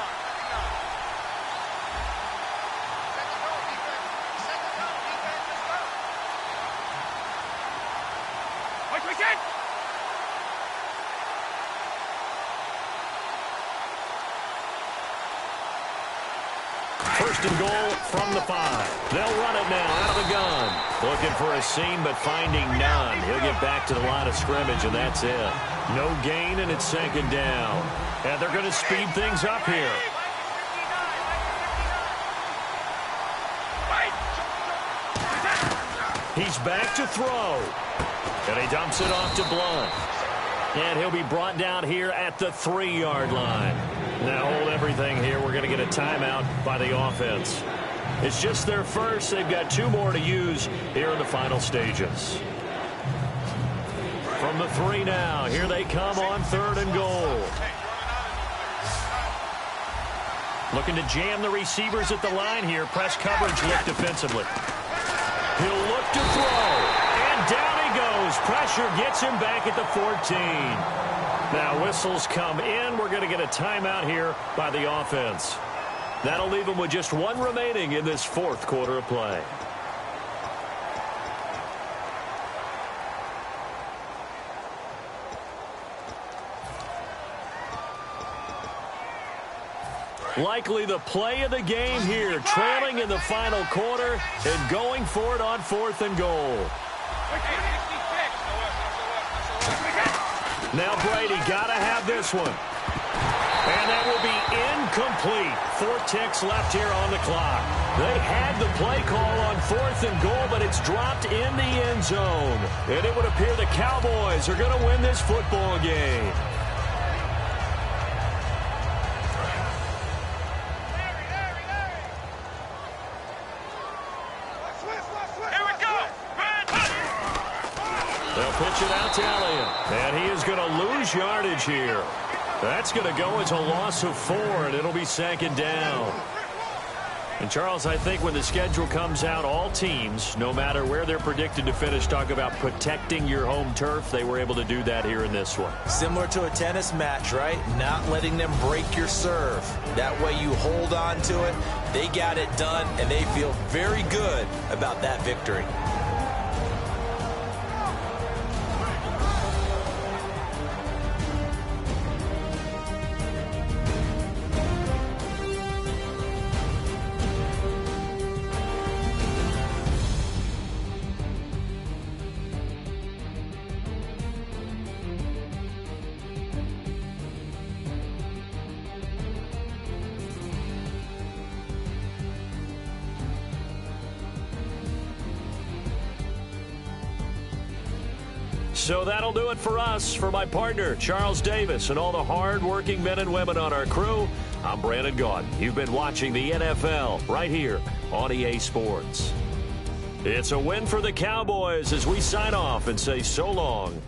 First and goal from the 5. They'll run it now out of the gun. Looking for a seam, but finding none. He'll get back to the line of scrimmage, and that's it. No gain, and it's 2nd down. And they're going to speed things up here. He's back to throw. And he dumps it off to Blunt. And he'll be brought down here at the 3-yard line. Now hold everything here. We're going to get a timeout by the offense. It's just their first. They've got 2 more to use here in the final stages. From the 3 now. Here they come on 3rd and goal. Looking to jam the receivers at the line here. Press coverage look defensively. He'll look to throw. And down he goes. Pressure gets him back at the 14. Now whistles come in. We're going to get a timeout here by the offense. That'll leave them with just 1 remaining in this 4th quarter of play. Likely the play of the game here, trailing in the final quarter and going for it on 4th and goal. Now Brady got to have this one. And that will be incomplete. 4 ticks left here on the clock. They had the play call on 4th and goal, but it's dropped in the end zone. And it would appear the Cowboys are going to win this football game. They'll pitch it out to Elliott. And he is going to lose yardage here. That's going to go as a loss of 4, and it'll be 2nd down. And, Charles, I think when the schedule comes out, all teams, no matter where they're predicted to finish, talk about protecting your home turf. They were able to do that here in this one. Similar to a tennis match, right? Not letting them break your serve. That way you hold on to it. They got it done, and they feel very good about that victory. So that'll do it for us. For my partner, Charles Davis, and all the hard-working men and women on our crew, I'm Brandon Gaudin. You've been watching the NFL right here on EA Sports. It's a win for the Cowboys as we sign off and say so long.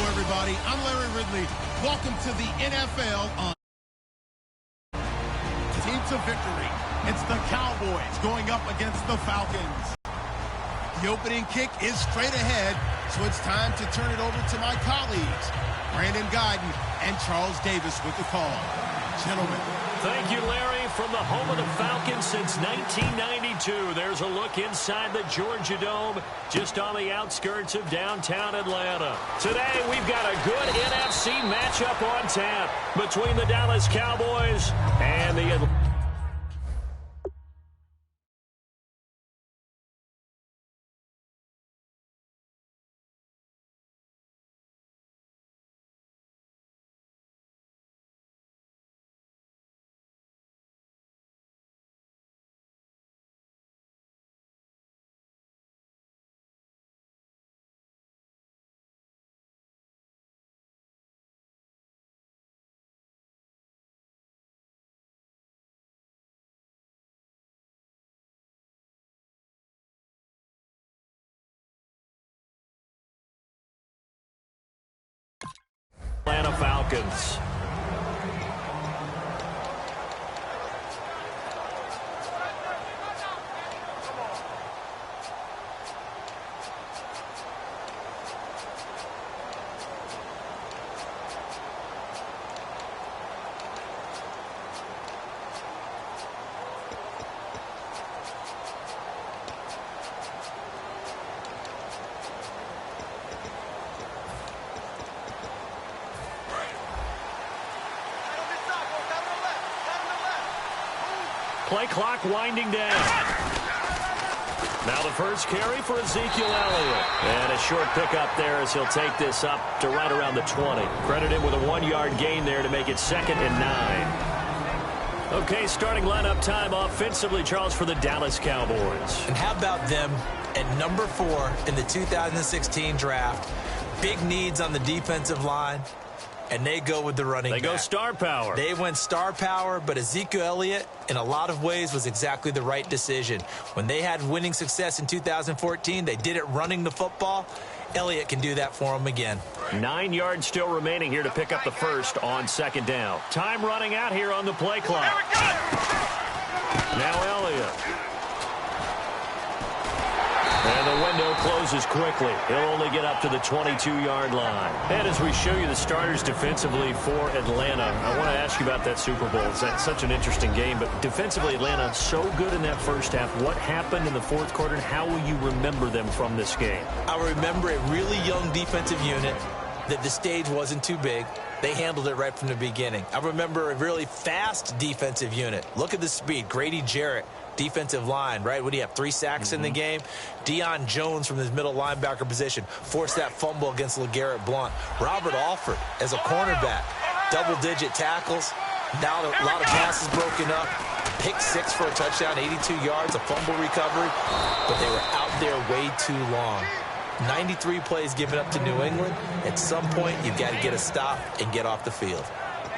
Everybody, I'm Larry Ridley. Welcome to the NFL on Team to Victory. It's the Cowboys going up against the Falcons. The opening kick is straight ahead, so it's time to turn it over to my colleagues, Brandon Gaudin and Charles Davis with the call. Gentlemen. Thank you, Larry. From the home of the Falcons since 1992, there's a look inside the Georgia Dome, just on the outskirts of downtown Atlanta. Today, we've got a good NFC matchup on tap between the Dallas Cowboys and the Atlanta Falcons. Play clock winding down. Now the first carry for Ezekiel Elliott. And a short pickup there as he'll take this up to right around the 20. Credit him with a 1-yard gain there to make it 2nd and 9. Okay, starting lineup time offensively, Charles, for the Dallas Cowboys. And how about them at number 4 in the 2016 draft? Big needs on the defensive line. And they go with the running back. They go star power. They went star power, but Ezekiel Elliott, in a lot of ways, was exactly the right decision. When they had winning success in 2014, they did it running the football. Elliott can do that for them again. 9 yards still remaining here to pick up the first on 2nd down. Time running out here on the play clock. Now Elliott. And the window closes quickly. He'll only get up to the 22-yard line. And as we show you the starters defensively for Atlanta, I want to ask you about that Super Bowl. It's such an interesting game, but defensively Atlanta so good in that first half. What happened in the fourth quarter, and how will you remember them from this game? I remember a really young defensive unit that the stage wasn't too big. They handled it right from the beginning. I remember a really fast defensive unit. Look at the speed. Grady Jarrett, defensive line, right? What do you have, 3 sacks in the game? Deion Jones from his middle linebacker position forced that fumble against LeGarrette Blount. Robert Alford as a cornerback, double-digit tackles. Now a lot of passes broken up. Pick 6 for a touchdown, 82 yards, a fumble recovery. But they were out there way too long. 93 plays given up to New England. At some point, you've got to get a stop and get off the field.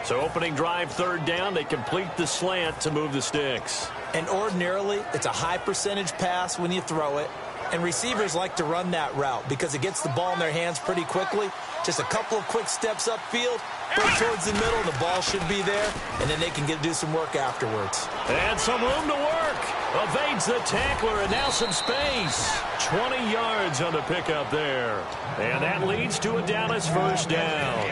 So opening drive, 3rd down. They complete the slant to move the sticks. And ordinarily, it's a high percentage pass when you throw it. And receivers like to run that route because it gets the ball in their hands pretty quickly. Just a couple of quick steps upfield, go towards the middle, the ball should be there, and then they can do some work afterwards. And some room to work. Evades the tackler, and now some space. 20 yards on the pickup there. And that leads to a Dallas first down.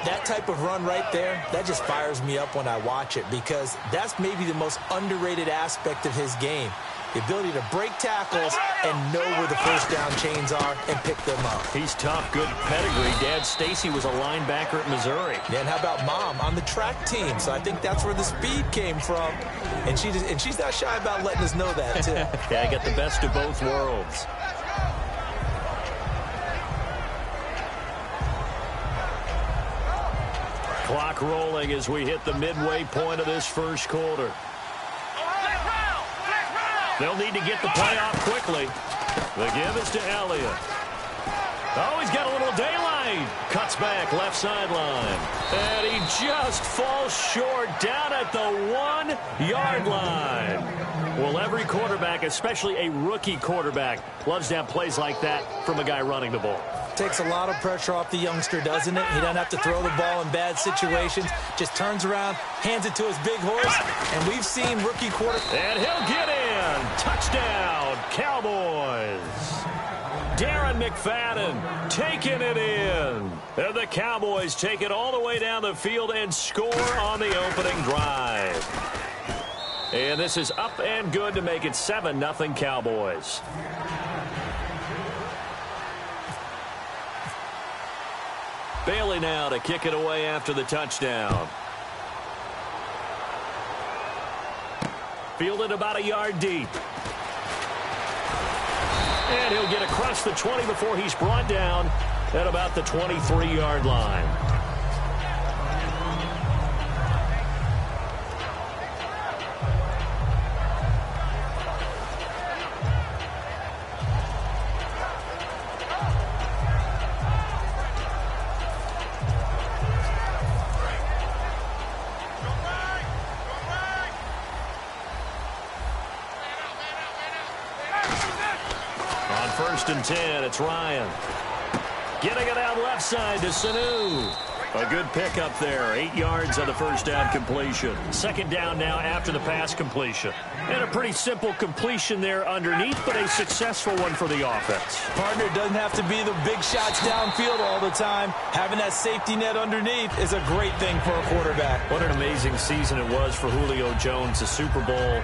That type of run right there, that just fires me up when I watch it because that's maybe the most underrated aspect of his game. The ability to break tackles and know where the first down chains are and pick them up. He's tough, good pedigree. Dad Stacy was a linebacker at Missouri. And how about Mom on the track team? So I think that's where the speed came from. And she's not shy about letting us know that, too. Yeah, I got the best of both worlds. Clock rolling as we hit the midway point of this first quarter. They'll need to get the play off quickly. The give is to Elliott. Oh, he's got a little daylight. Cuts back, left sideline. And he just falls short down at the 1-yard line. Well, every quarterback, especially a rookie quarterback, loves to have plays like that from a guy running the ball. Takes a lot of pressure off the youngster, doesn't it? He doesn't have to throw the ball in bad situations. Just turns around, hands it to his big horse, and we've seen rookie quarterbacks. And he'll get in. Touchdown, Cowboys. Darren McFadden taking it in. And the Cowboys take it all the way down the field and score on the opening drive. And this is up and good to make it 7-0 Cowboys. Bailey now to kick it away after the touchdown. Fielded about a yard deep. And he'll get across the 20 before he's brought down at about the 23-yard line. First and 10, it's Ryan. Getting it out left side to Sanu. A good pickup there. 8 yards on the first down completion. 2nd down now after the pass completion. And a pretty simple completion there underneath, but a successful one for the offense. Partner doesn't have to be the big shots downfield all the time. Having that safety net underneath is a great thing for a quarterback. What an amazing season it was for Julio Jones. The Super Bowl,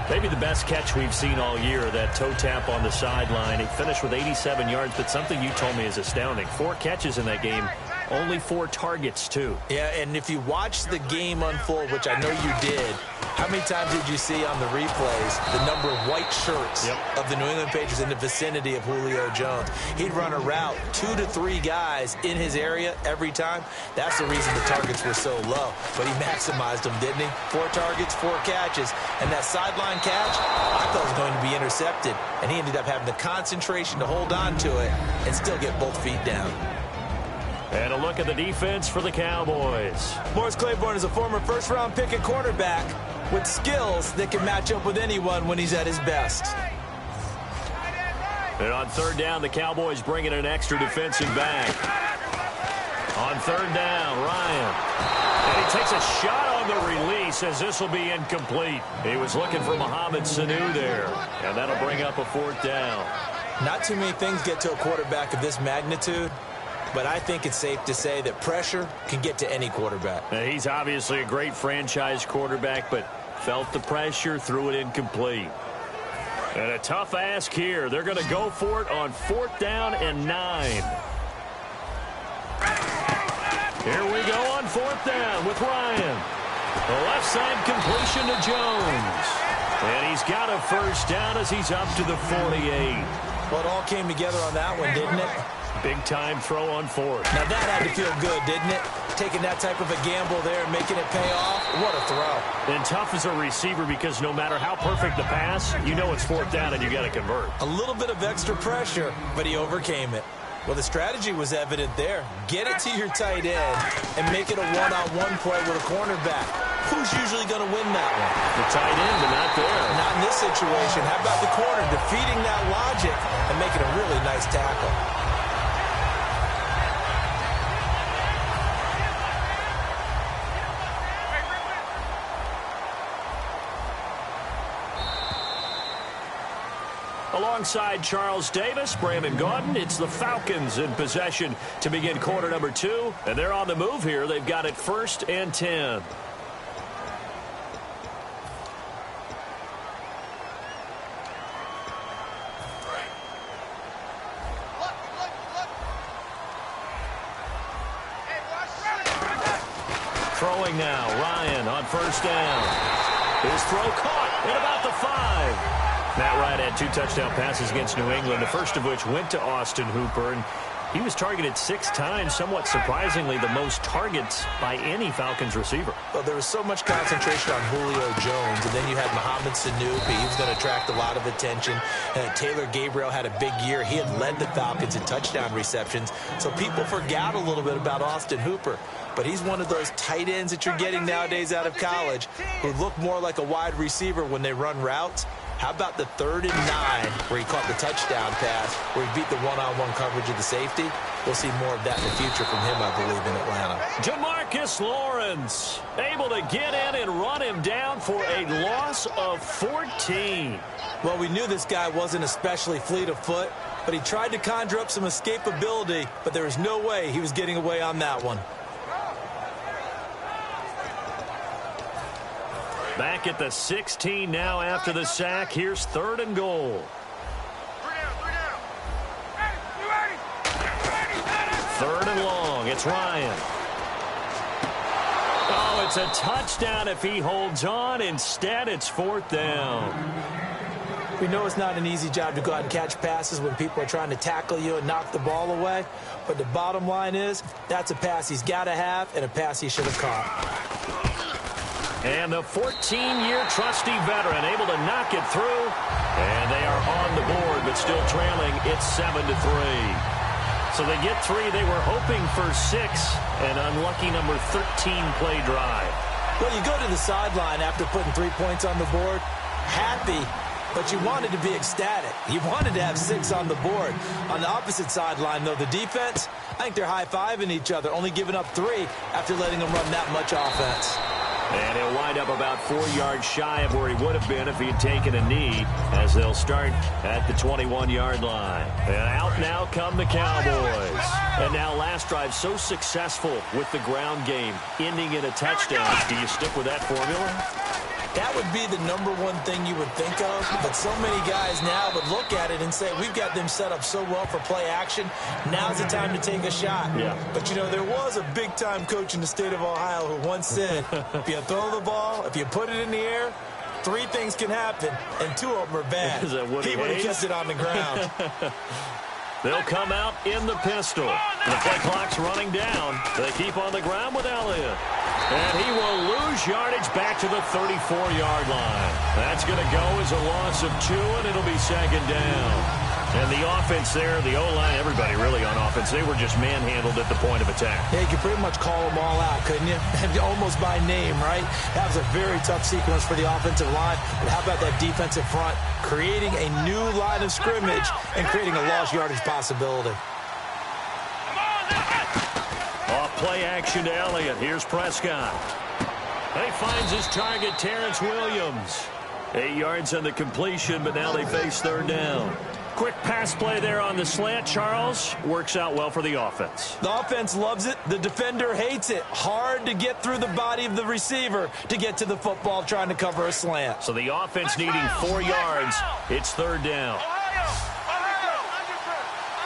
maybe the best catch we've seen all year, that toe tap on the sideline. He finished with 87 yards, but something you told me is astounding. 4 catches in that game, Only 4 targets, too. Yeah, and if you watch the game unfold, which I know you did, how many times did you see on the replays the number of white shirts of the New England Patriots in the vicinity of Julio Jones? He'd run a route, 2 to 3 guys in his area every time. That's the reason the targets were so low. But he maximized them, didn't he? 4 targets, 4 catches. And that sideline catch, I thought was going to be intercepted. And he ended up having the concentration to hold on to it and still get both feet down. And a look at the defense for the Cowboys. Morris Claiborne is a former first-round pick at quarterback with skills that can match up with anyone when he's at his best. And on 3rd down, the Cowboys bring in an extra defensive back. On 3rd down, Ryan. And he takes a shot on the release as this will be incomplete. He was looking for Mohamed Sanu there. And that'll bring up a 4th down. Not too many things get to a quarterback of this magnitude, but I think it's safe to say that pressure can get to any quarterback. Now, he's obviously a great franchise quarterback, but felt the pressure, threw it incomplete. And a tough ask here. They're going to go for it on 4th down and 9. Here we go on 4th down with Ryan. The left side completion to Jones. And he's got a 1st down as he's up to the 48. Well, it all came together on that one, didn't it? Big-time throw on 4th. Now, that had to feel good, didn't it? Taking that type of a gamble there and making it pay off. What a throw. And tough as a receiver because no matter how perfect the pass, you know it's 4th down and you got to convert. A little bit of extra pressure, but he overcame it. Well, the strategy was evident there. Get it to your tight end and make it a one-on-one play with a cornerback. Who's usually going to win that one? The tight end, but not there. Not in this situation. How about the corner defeating that logic and making a really nice tackle? Alongside Charles Davis, Brandon Gaudin, it's the Falcons in possession to begin quarter number 2. And they're on the move here. They've got it 1st and 10. Throwing now, Ryan on 1st down. His throw caught at about the 5. Matt Ryan had 2 touchdown passes against New England, the first of which went to Austin Hooper, and he was targeted 6 times, somewhat surprisingly the most targets by any Falcons receiver. Well, there was so much concentration on Julio Jones, and then you had Mohamed Sanu. He was going to attract a lot of attention. Taylor Gabriel had a big year. He had led the Falcons in touchdown receptions, so people forgot a little bit about Austin Hooper. But he's one of those tight ends that you're getting nowadays out of college who look more like a wide receiver when they run routes. How about the 3rd and 9 where he caught the touchdown pass, where he beat the one-on-one coverage of the safety? We'll see more of that in the future from him, I believe, in Atlanta. Jamarcus Lawrence able to get in and run him down for a loss of 14. Well, we knew this guy wasn't especially fleet of foot, but he tried to conjure up some escapability, but there was no way he was getting away on that one. Back at the 16 now after the sack. Here's 3rd and goal. 3rd and long. It's Ryan. Oh, it's a touchdown if he holds on. Instead, it's 4th down. We know it's not an easy job to go out and catch passes when people are trying to tackle you and knock the ball away. But the bottom line is, that's a pass he's got to have and a pass he should have caught. And the 14-year trusty veteran able to knock it through. And they are on the board, but still trailing. It's 7-3. So they get 3. They were hoping for 6. An unlucky number 13 play drive. Well, you go to the sideline after putting 3 points on the board, happy, but you wanted to be ecstatic. You wanted to have 6 on the board. On the opposite sideline, though, the defense, I think they're high-fiving each other, only giving up 3 after letting them run that much offense. And he'll wind up about 4 yards shy of where he would have been if he had taken a knee, as they'll start at the 21-yard line. And out now come the Cowboys. And now last drive so successful with the ground game, ending in a touchdown. Do you stick with that formula? That would be the #1 thing you would think of, but so many guys now would look at it and say, we've got them set up so well for play action, now's the time to take a shot. Yeah. But, you know, there was a big-time coach in the state of Ohio who once said, if you throw the ball, if you put it in the air, 3 things can happen, and 2 of them are bad. He would have kept it on the ground. They'll come out in the pistol. The play clock's running down. They keep on the ground with Elliott. And he will lose yardage back to the 34-yard line. That's going to go as a loss of 2, and it'll be 2nd down. And the offense there, the O-line, everybody really on offense, they were just manhandled at the point of attack. Yeah, you could pretty much call them all out, couldn't you? Almost by name, right? That was a very tough sequence for the offensive line. But how about that defensive front creating a new line of scrimmage and creating a lost yardage possibility? Off play action to Elliott. Here's Prescott. He finds his target, Terrence Williams. 8 yards on the completion, but now they face 3rd down. Quick pass play there on the slant, Charles. Works out well for the offense. The offense loves it. The defender hates it. Hard to get through the body of the receiver to get to the football trying to cover a slant. So the offense needing 4 yards. It's 3rd down.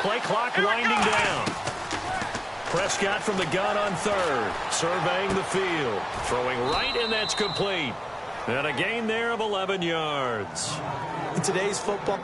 Play clock winding down. Prescott from the gun on 3rd. Surveying the field. Throwing right, and that's complete. And a gain there of 11 yards. In today's football...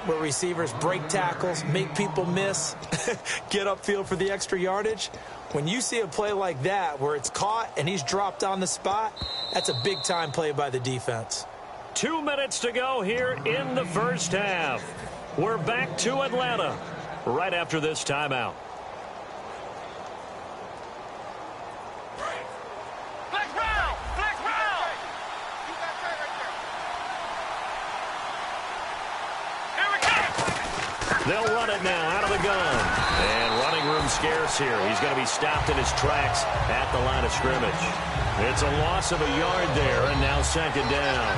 where receivers break tackles, make people miss, get upfield for the extra yardage. When you see a play like that where it's caught and he's dropped on the spot, that's a big-time play by the defense. 2 minutes to go here in the first half. We're back to Atlanta right after this timeout. They'll run it now out of the gun. And running room scarce here. He's going to be stopped in his tracks at the line of scrimmage. It's a loss of a yard there, and now 2nd down.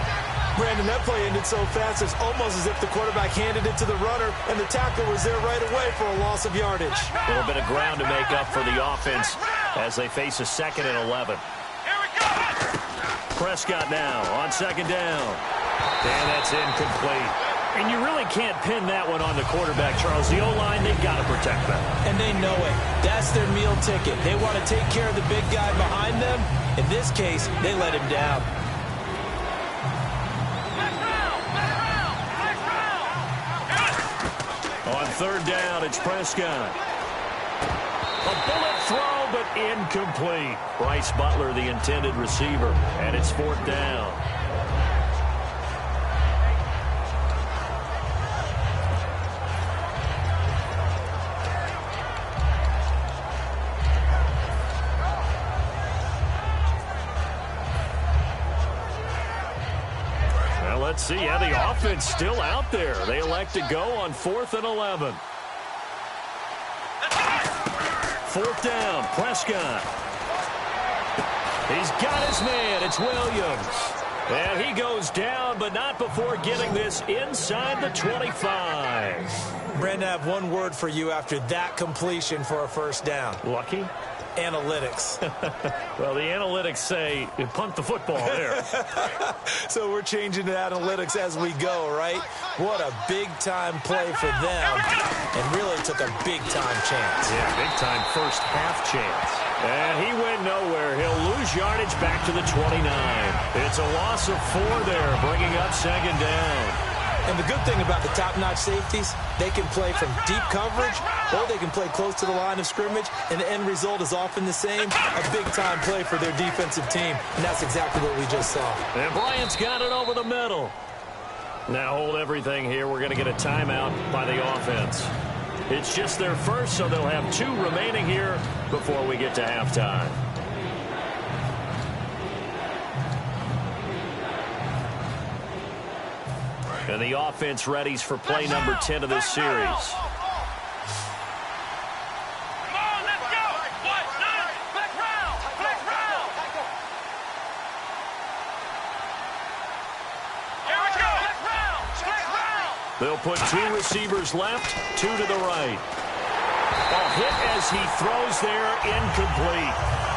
Brandon, that play ended so fast, it's almost as if the quarterback handed it to the runner, and the tackle was there right away for a loss of yardage. A little bit of ground to make up for the offense as they face a 2nd and 11. Prescott now on 2nd down. And that's incomplete. And you really can't pin that one on the quarterback, Charles. The O-line, they've got to protect that. And they know it. That's their meal ticket. They want to take care of the big guy behind them. In this case, they let him down. On 3rd down, it's Prescott. A bullet throw, but incomplete. Bryce Butler, the intended receiver, and it's 4th down. Let's see how the offense still out there. They elect to go on 4th and 11. 4th down, Prescott. He's got his man. It's Williams. And he goes down, but not before getting this inside the 25. Brandon, I have one word for you after that completion for a 1st down. Lucky? Analytics. Well, the analytics say you punt the football there. So we're changing to analytics as we go, right? What a big-time play for them, and really took a big-time chance. Yeah, big-time first half chance. And he went nowhere. He'll lose yardage back to the 29. It's a loss of 4 there, bringing up second down. And the good thing about the top-notch safeties, they can play from deep coverage or they can play close to the line of scrimmage, and the end result is often the same, a big-time play for their defensive team, and that's exactly what we just saw. And Bryant's got it over the middle. Now hold everything here. We're going to get a timeout by the offense. It's just their first, so they'll have 2 remaining here before we get to halftime. And the offense readies for play number 10 of this series. Come on, let's go! White, 9, black round, black round! Here we go! Black round, black round! They'll put 2 receivers left, 2 to the right. A hit as he throws there, incomplete.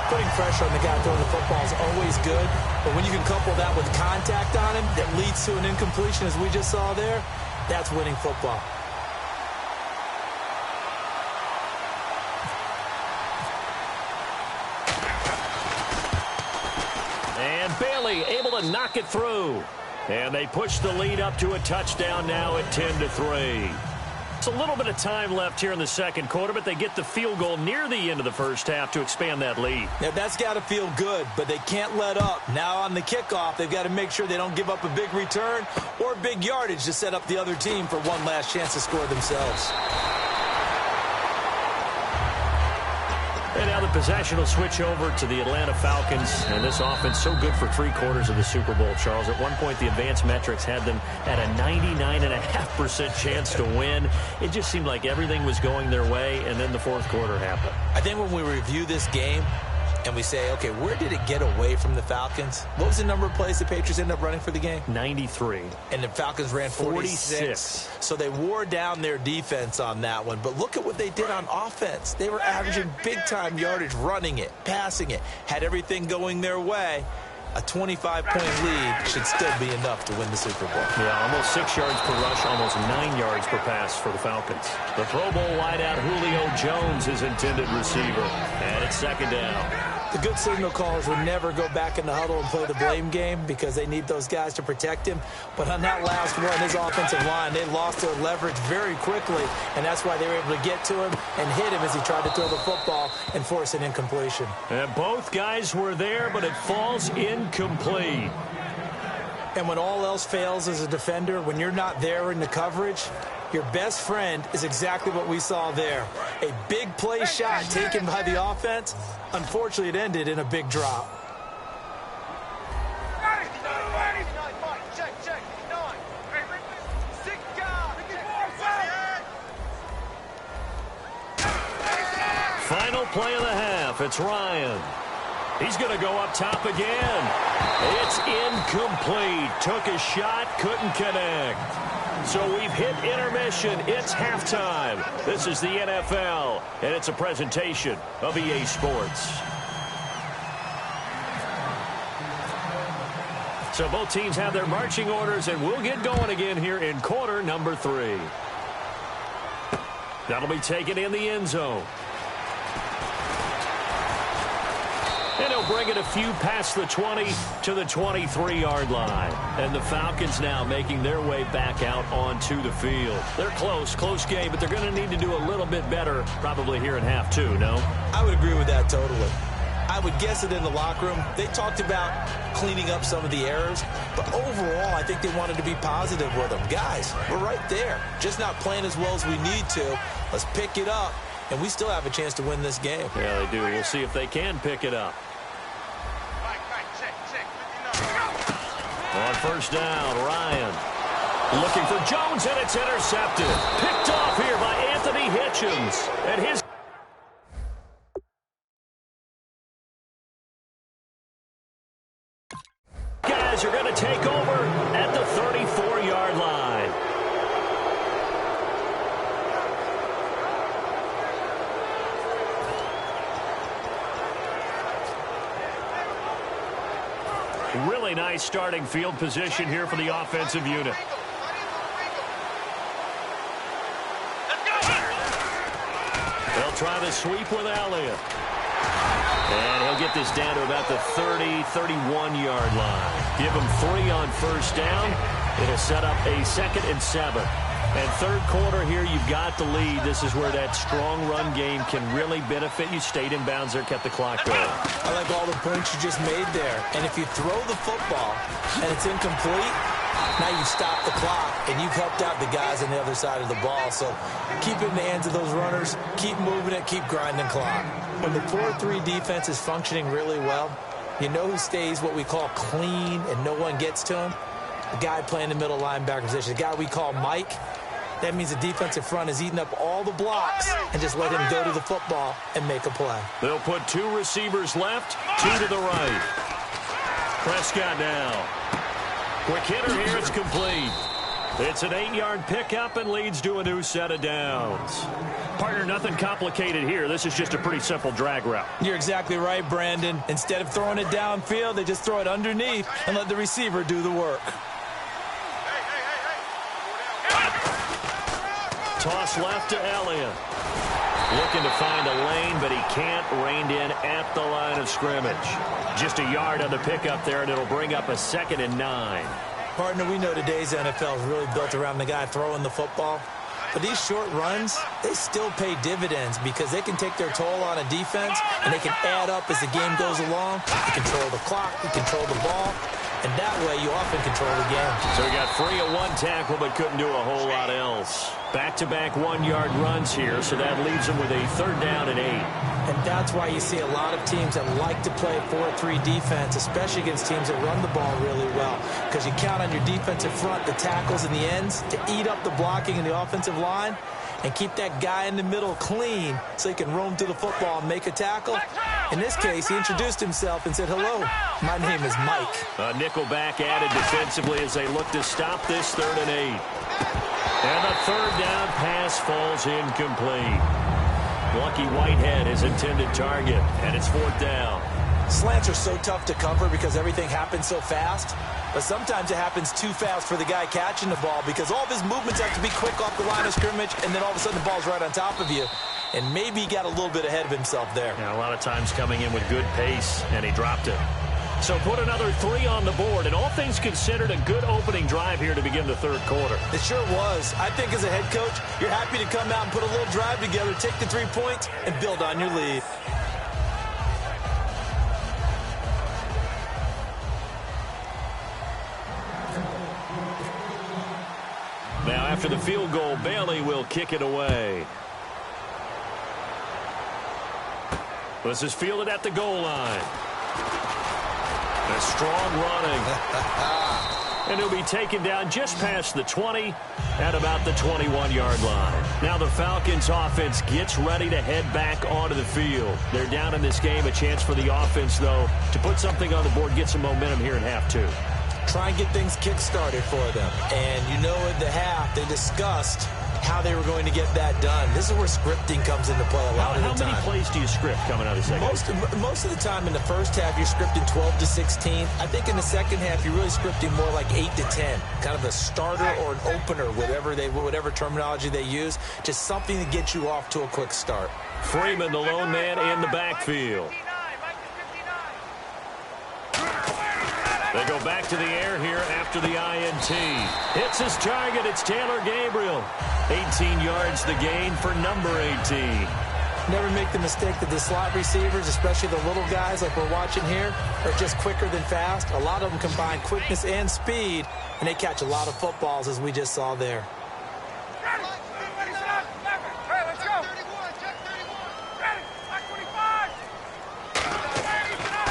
Putting pressure on the guy throwing the football is always good, but when you can couple that with contact on him that leads to an incompletion, as we just saw there, that's winning football. And Bailey able to knock it through. And they push the lead up to a touchdown now at 10-3. It's a little bit of time left here in the second quarter, but they get the field goal near the end of the first half to expand that lead. Now, that's got to feel good, but they can't let up. Now on the kickoff, they've got to make sure they don't give up a big return or big yardage to set up the other team for one last chance to score themselves. And now the possession will switch over to the Atlanta Falcons. And this offense so good for 3/4 of the Super Bowl, Charles. At one point, the advanced metrics had them at a 99.5% chance to win. It just seemed like everything was going their way, and then the fourth quarter happened. I think when we review this game and we say, okay, where did it get away from the Falcons? What was the number of plays the Patriots ended up running for the game? 93. And the Falcons ran 46. So they wore down their defense on that one. But look at what they did on offense. They were averaging big-time yardage, running it, passing it, had everything going their way. A 25-point lead should still be enough to win the Super Bowl. Yeah, almost 6 yards per rush, almost 9 yards per pass for the Falcons. The Pro Bowl wideout Julio Jones is intended receiver. And it's second down. The good signal callers would never go back in the huddle and play the blame game because they need those guys to protect him. But on that last one, his offensive line, they lost their leverage very quickly, and that's why they were able to get to him and hit him as he tried to throw the football and force an incompletion. And both guys were there, but it falls incomplete. And when all else fails as a defender, when you're not there in the coverage, your best friend is exactly what we saw there. A big play shot taken by the offense. Unfortunately, it ended in a big drop. Final play of the half. It's Ryan. He's going to go up top again. It's incomplete. Took a shot, couldn't connect. So we've hit intermission. It's halftime. This is the NFL, and it's a presentation of EA Sports. So both teams have their marching orders, and we'll get going again here in quarter number 3. That'll be taken in the end zone. And he'll bring it a few past the 20 to the 23-yard line. And the Falcons now making their way back out onto the field. They're close game, but they're going to need to do a little bit better probably here in half 2, no? I would agree with that totally. I would guess it in the locker room. They talked about cleaning up some of the errors, but overall, I think they wanted to be positive with them. Guys, we're right there. Just not playing as well as we need to. Let's pick it up, and we still have a chance to win this game. Yeah, they do. We'll see if they can pick it up. On first down, Ryan looking for Jones, and it's intercepted. Picked off here by Anthony Hitchens. And his guys are going to take over at the 34-yard line. Really nice starting field position here for the offensive unit. They'll try the sweep with Elliott. And he'll get this down to about the 30, 31-yard line. Give him 3 on first down. It'll set up a 2nd and 7. And third quarter here, you've got the lead. This is where that strong run game can really benefit you. Stayed in bounds there, kept the clock going. I like all the points you just made there. And if you throw the football and it's incomplete, now you've stopped the clock and you've helped out the guys on the other side of the ball. So keep it in the hands of those runners. Keep moving it. Keep grinding clock. When the 4-3 defense is functioning really well, you know who stays what we call clean and no one gets to him? The guy playing the middle linebacker position, the guy we call Mike. That means the defensive front is eating up all the blocks and just let him go to the football and make a play. They'll put 2 receivers left, 2 to the right. Prescott now. Quick hitter here, it's complete. It's an 8-yard pickup and leads to a new set of downs. Partner, nothing complicated here. This is just a pretty simple drag route. You're exactly right, Brandon. Instead of throwing it downfield, they just throw it underneath and let the receiver do the work. Toss left to Elliott. Looking to find a lane, but he can't. Reined in at the line of scrimmage. Just a yard on the pickup there, and it'll bring up a 2nd and 9. Partner, we know today's NFL is really built around the guy throwing the football. But these short runs, they still pay dividends because they can take their toll on a defense, and they can add up as the game goes along. You control the clock, you control the ball, and that way you often control the game. So he got free of 1 tackle, but couldn't do a whole lot else. Back-to-back 1-yard runs here, so that leaves him with a 3rd down and 8. And that's why you see a lot of teams that like to play 4-3 defense, especially against teams that run the ball really well, because you count on your defensive front, the tackles and the ends, to eat up the blocking in the offensive line and keep that guy in the middle clean so he can roam through the football and make a tackle. In this case, he introduced himself and said, "Hello, my name is Mike." A nickelback added defensively as they look to stop this 3rd and 8. And the 3rd down pass falls incomplete. Lucky Whitehead, his intended target, and it's 4th down. Slants are so tough to cover because everything happens so fast. But sometimes it happens too fast for the guy catching the ball because all of his movements have to be quick off the line of scrimmage, and then all of a sudden the ball's right on top of you. And maybe he got a little bit ahead of himself there. Yeah, a lot of times coming in with good pace, and he dropped it. So put another 3 on the board, and all things considered, a good opening drive here to begin the 3rd quarter. It sure was. I think as a head coach, you're happy to come out and put a little drive together, take the 3 points, and build on your lead. Now, after the field goal, Bailey will kick it away. This is fielded at the goal line. A strong running. And he'll be taken down just past the 20 at about the 21-yard line. Now the Falcons offense gets ready to head back onto the field. They're down in this game. A chance for the offense, though, to put something on the board, get some momentum here in half 2. Try and get things kick-started for them. And you know at the half, they discussed how they were going to get that done. This is where scripting comes into play a lot of the time. How many plays do you script coming out of the second half? Most of the time in the first half, you're scripting 12 to 16. I think in the second half, you're really scripting more like 8 to 10. Kind of a starter or an opener, whatever terminology they use. Just something to get you off to a quick start. Freeman, the lone man in the backfield. They go back to the air here after the INT. Hits his target. It's Taylor Gabriel. 18 yards the gain for number 18. Never make the mistake that the slot receivers, especially the little guys like we're watching here, are just quicker than fast. A lot of them combine quickness and speed, and they catch a lot of footballs, as we just saw there.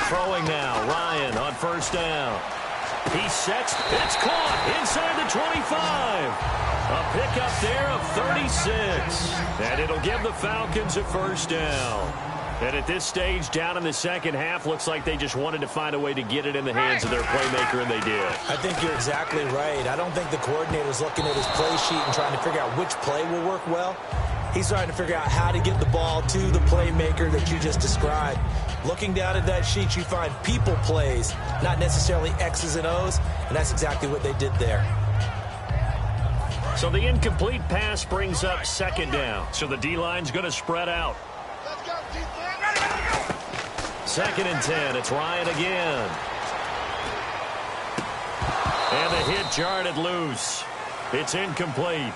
Throwing now, Ryan on first down. He sets, it's caught inside the 25. A pickup there of 36. And it'll give the Falcons a first down. And at this stage, down in the second half, looks like they just wanted to find a way to get it in the hands of their playmaker, and they did. I think you're exactly right. I don't think the coordinator's looking at his play sheet and trying to figure out which play will work well. He's trying to figure out how to get the ball to the playmaker that you just described. Looking down at that sheet, you find people plays, not necessarily X's and O's, and that's exactly what they did there. So the incomplete pass brings up second down. So the D-line's going to spread out. Let's go, defense. 2nd and 10. It's Ryan again. And the hit jarred it loose. It's incomplete.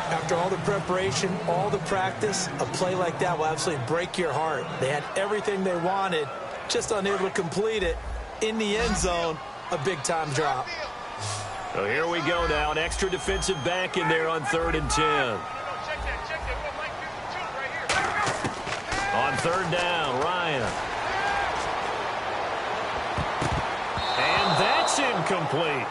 After all the preparation, all the practice, a play like that will absolutely break your heart. They had everything they wanted, just unable to complete it. In the end zone, a big-time drop. So here we go now. An extra defensive back in there on 3rd and 10. On 3rd down, Ryan. And that's incomplete.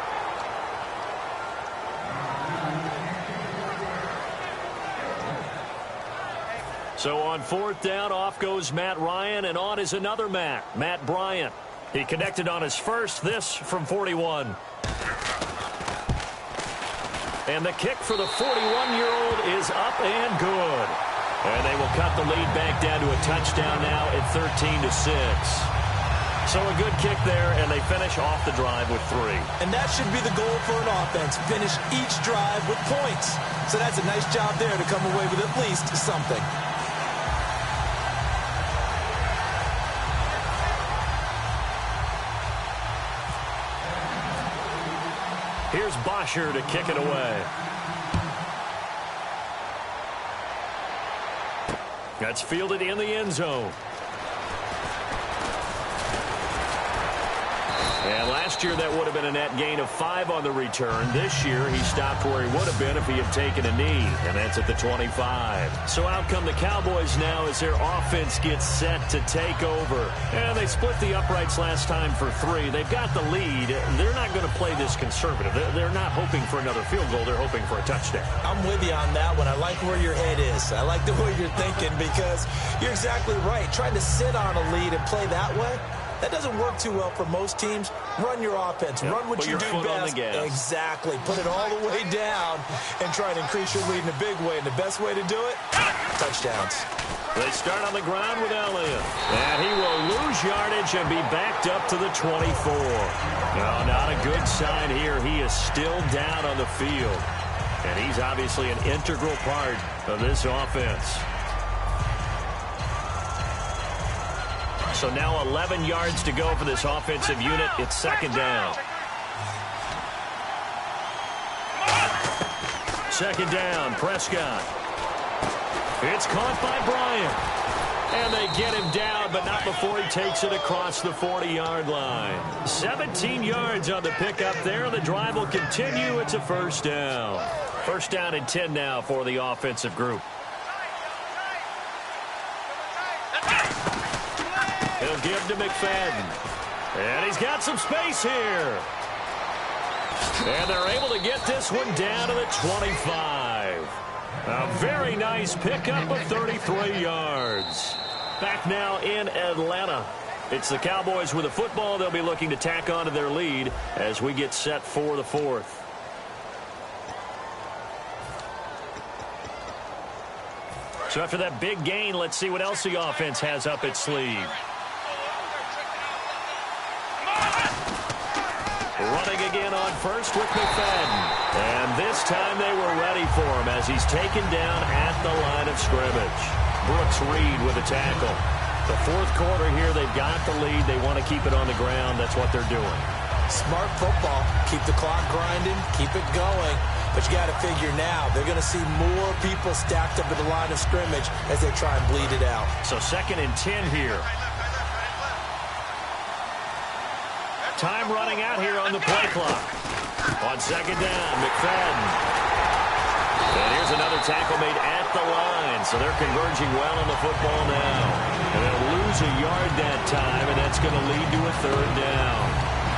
So on 4th down, off goes Matt Ryan, and on is another Matt Bryant. He connected on his first, this from 41. And the kick for the 41-year-old is up and good. And they will cut the lead back down to a touchdown now at 13-6. So a good kick there, and they finish off the drive with 3. And that should be the goal for an offense, finish each drive with points. So that's a nice job there to come away with at least something. Here's Bosher to kick it away. That's fielded in the end zone. And last year, that would have been a net gain of 5 on the return. This year, he stopped where he would have been if he had taken a knee, and that's at the 25. So out come the Cowboys now as their offense gets set to take over. And they split the uprights last time for 3. They've got the lead. They're not going to play this conservative. They're not hoping for another field goal. They're hoping for a touchdown. I'm with you on that one. I like where your head is. I like the way you're thinking because you're exactly right. Trying to sit on a lead and play that way, that doesn't work too well for most teams. Run your offense. Run what you do best. Exactly. Put it all the way down and try to increase your lead in a big way. And the best way to do it, touchdowns. They start on the ground with Elliott. And he will lose yardage and be backed up to the 24. No, not a good sign here. He is still down on the field. And he's obviously an integral part of this offense. So now 11 yards to go for this offensive unit. It's 2nd down. 2nd down, Prescott. It's caught by Bryant. And they get him down, but not before he takes it across the 40-yard line. 17 yards on the pickup there. The drive will continue. It's a 1st down. 1st down and 10 now for the offensive group. He'll give to McFadden. And he's got some space here. And they're able to get this one down to the 25. A very nice pickup of 33 yards. Back now in Atlanta. It's the Cowboys with the football. They'll be looking to tack on to their lead as we get set for the 4th. So after that big gain, let's see what else the offense has up its sleeve. Running again on first with McFadden. And this time they were ready for him as he's taken down at the line of scrimmage. Brooks Reed with a tackle. The 4th quarter here, they've got the lead. They want to keep it on the ground. That's what they're doing. Smart football. Keep the clock grinding. Keep it going. But you got to figure now, they're going to see more people stacked up at the line of scrimmage as they try and bleed it out. So 2nd and 10 here. Time running out here on the play clock. On 2nd down, McFadden. And here's another tackle made at the line. So they're converging well on the football now. And they'll lose a yard that time, and that's going to lead to a 3rd down.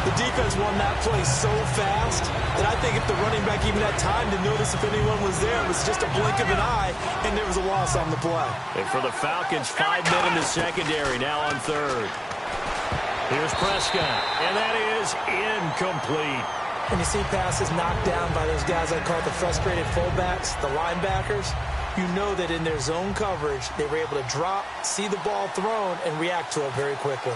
The defense won that play so fast that I think if the running back even had time to notice if anyone was there, it was just a blink of an eye, and there was a loss on the play. And for the Falcons, 5 men in the secondary, now on 3rd. Here's Prescott, and that is incomplete. When you see passes knocked down by those guys I call the frustrated fullbacks, the linebackers, you know that in their zone coverage, they were able to drop, see the ball thrown, and react to it very quickly.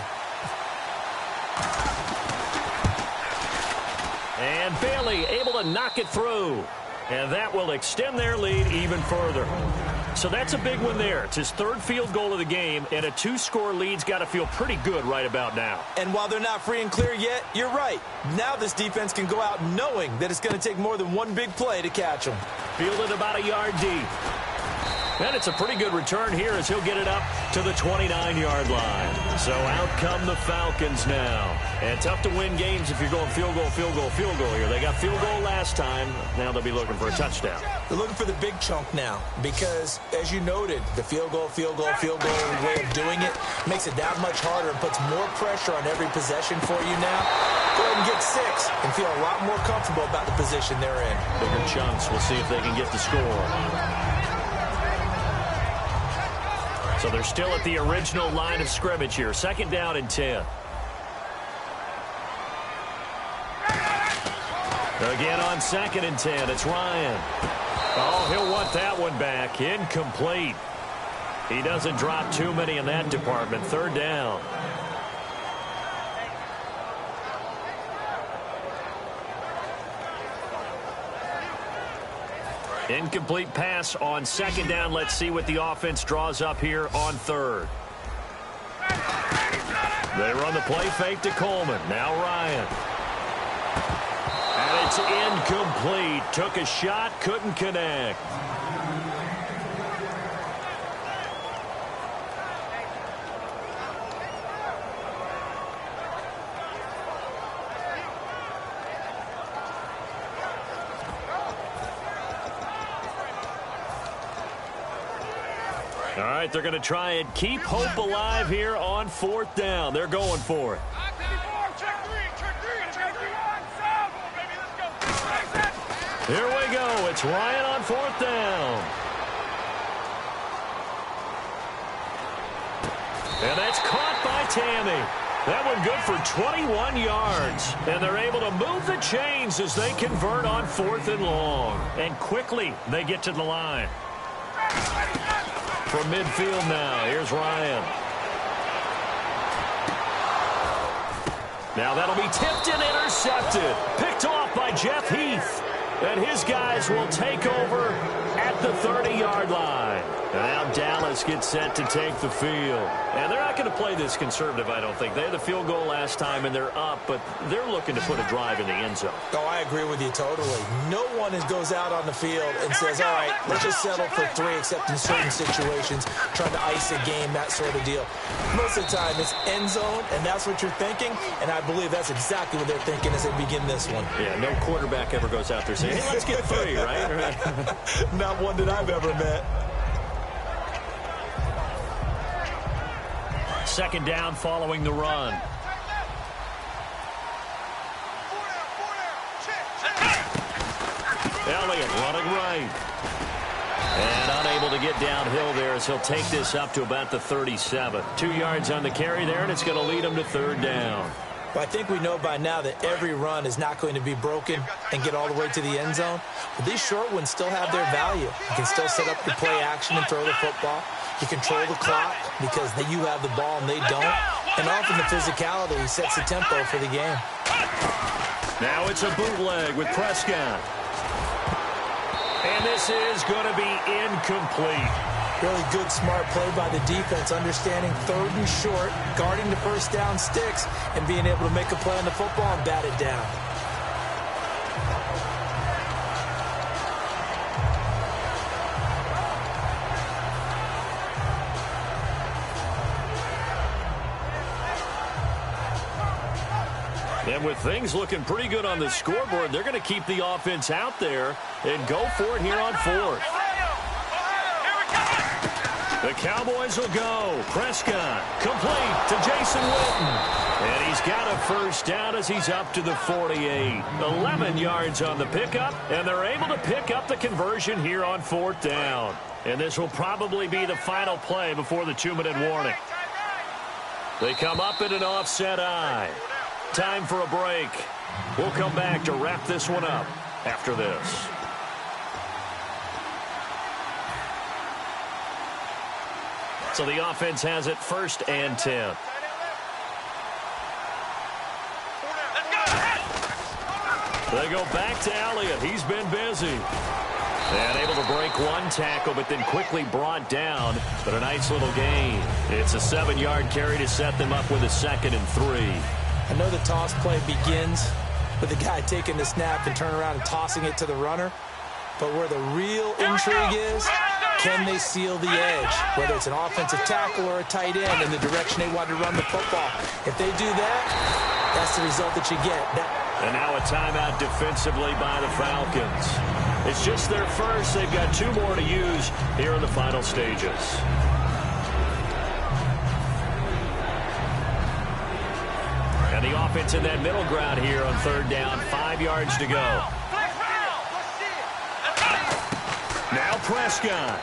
And Bailey able to knock it through. And that will extend their lead even further. So that's a big one there. It's his third field goal of the game, and a 2-score lead's got to feel pretty good right about now. And while they're not free and clear yet, you're right. Now this defense can go out knowing that it's going to take more than one big play to catch them. Fielded about a yard deep. And it's a pretty good return here as he'll get it up to the 29-yard line. So out come the Falcons now. And tough to win games if you're going field goal, field goal, field goal here. They got field goal last time. Now they'll be looking for a touchdown. They're looking for the big chunk now because, as you noted, the field goal way of doing it makes it that much harder and puts more pressure on every possession for you now. Go ahead and get 6 and feel a lot more comfortable about the position they're in. Bigger chunks. We'll see if they can get the score. So they're still at the original line of scrimmage here. 2nd down and 10. Again on 2nd and 10, it's Ryan. Oh, he'll want that one back. Incomplete. He doesn't drop too many in that department. 3rd down. Incomplete pass on 2nd down. Let's see what the offense draws up here on 3rd. They run the play fake to Coleman. Now Ryan. And it's incomplete. Took a shot, couldn't connect. All right, they're going to try and keep hope alive here on 4th down. They're going for it. Here we go. It's Ryan on 4th down. And that's caught by Tammy. That one good for 21 yards. And they're able to move the chains as they convert on 4th and long. And quickly they get to the line. From midfield now, here's Ryan. Now that'll be tipped and intercepted. Picked off by Jeff Heath. And his guys will take over at the 30-yard line. Now Dallas gets set to take the field. And they're not going to play this conservative, I don't think. They had the field goal last time, and they're up, but they're looking to put a drive in the end zone. Oh, I agree with you totally. No one goes out on the field and says, all right, let's just settle for 3, except in certain situations, trying to ice a game, that sort of deal. Most of the time, it's end zone, and that's what you're thinking, and I believe that's exactly what they're thinking as they begin this one. Yeah, no quarterback ever goes out there saying, hey, let's get 3, right? Not one that I've ever met. 2nd down following the run. Elliott running right. And unable to get downhill there as he'll take this up to about the 37. 2 yards on the carry there, and it's going to lead him to 3rd down. Well, I think we know by now that every run is not going to be broken and get all the way to the end zone. But these short ones still have their value. You can still set up your play action and throw the football. You control the clock because you have the ball and they don't. And often the physicality sets the tempo for the game. Now it's a bootleg with Prescott. And this is going to be incomplete. Really good, smart play by the defense, understanding 3rd and short, guarding the 1st down sticks, and being able to make a play on the football and bat it down. And with things looking pretty good on the scoreboard, they're going to keep the offense out there and go for it here on 4th. The Cowboys will go. Prescott complete to Jason Witten. And he's got a 1st down as he's up to the 48. 11 yards on the pickup, and they're able to pick up the conversion here on 4th down. And this will probably be the final play before the 2-minute warning. They come up in an offset eye. Time for a break. We'll come back to wrap this one up after this. So the offense has it 1st and 10. They go back to Elliott. He's been busy. And able to break one tackle, but then quickly brought down. But a nice little gain. It's a 7-yard carry to set them up with a 2nd and 3. I know the toss play begins with the guy taking the snap and turn around and tossing it to the runner. But where the real intrigue is, can they seal the edge? Whether it's an offensive tackle or a tight end in the direction they want to run the football. If they do that, that's the result that you get. And now a timeout defensively by the Falcons. It's just their first. They've got 2 more to use here in the final stages. And the offense in that middle ground here on 3rd down. 5 yards to go. Now Prescott.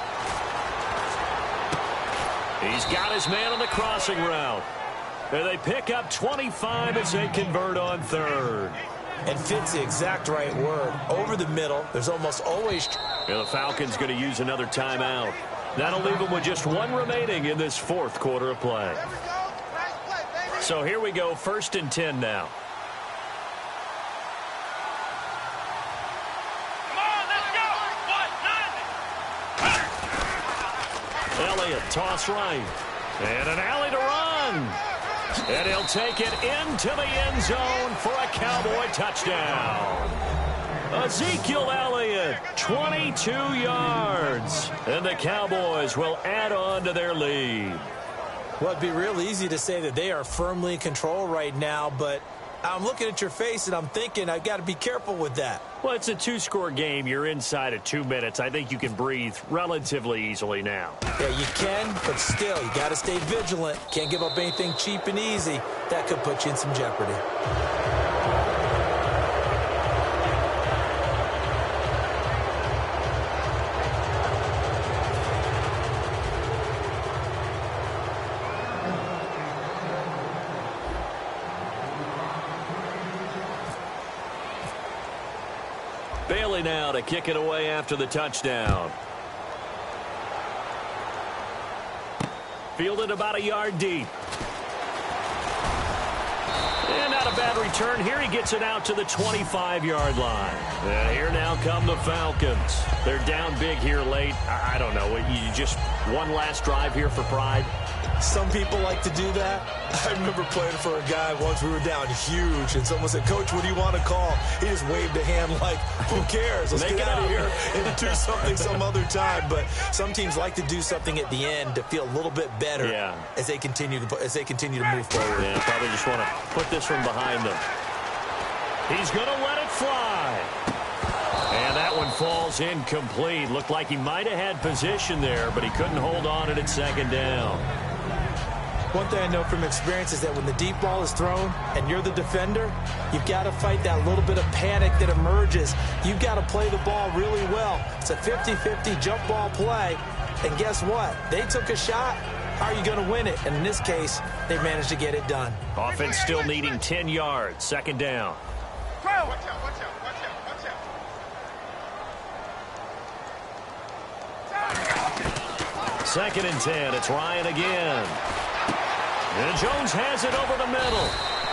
He's got his man on the crossing route. And they pick up 25 as they convert on 3rd. And fits the exact right word. Over the middle, there's almost always... And the Falcons going to use another timeout. That'll leave them with just 1 remaining in this 4th quarter of play. So here we go, 1st and 10 now. Elliott, toss right. And an alley to run. And he'll take it into the end zone for a Cowboy touchdown. Ezekiel Elliott, 22 yards. And the Cowboys will add on to their lead. Well, it'd be real easy to say that they are firmly in control right now, but I'm looking at your face and I'm thinking I've got to be careful with that. Well, it's a 2-score game. You're inside of 2 minutes. I think you can breathe relatively easily now. Yeah, you can, but still, you got to stay vigilant. Can't give up anything cheap and easy. That could put you in some jeopardy. Bailey now to kick it away after the touchdown. Fielded about a yard deep. And not a bad return. Here he gets it out to the 25-yard line. And here now come the Falcons. They're down big here late. I don't know. You just one last drive here for pride? Some people like to do that. I remember playing for a guy once. We were down huge, and someone said, "Coach, what do you want to call?" He just waved a hand like, "Who cares? Let's get out of here and do something some other time." But some teams like to do something at the end to feel a little bit better as they continue to move forward. Yeah, probably just want to put this one behind them. He's going to let it fly. And that one falls incomplete. Looked like he might have had position there, but he couldn't hold on at 2nd down. One thing I know from experience is that when the deep ball is thrown and you're the defender, you've got to fight that little bit of panic that emerges. You've got to play the ball really well. It's a 50-50 jump ball play. And guess what? They took a shot. How are you going to win it? And in this case, they managed to get it done. Offense still needing 10 yards. 2nd down. Watch out, watch out, watch out. 2nd and 10. It's Ryan again. And Jones has it over the middle.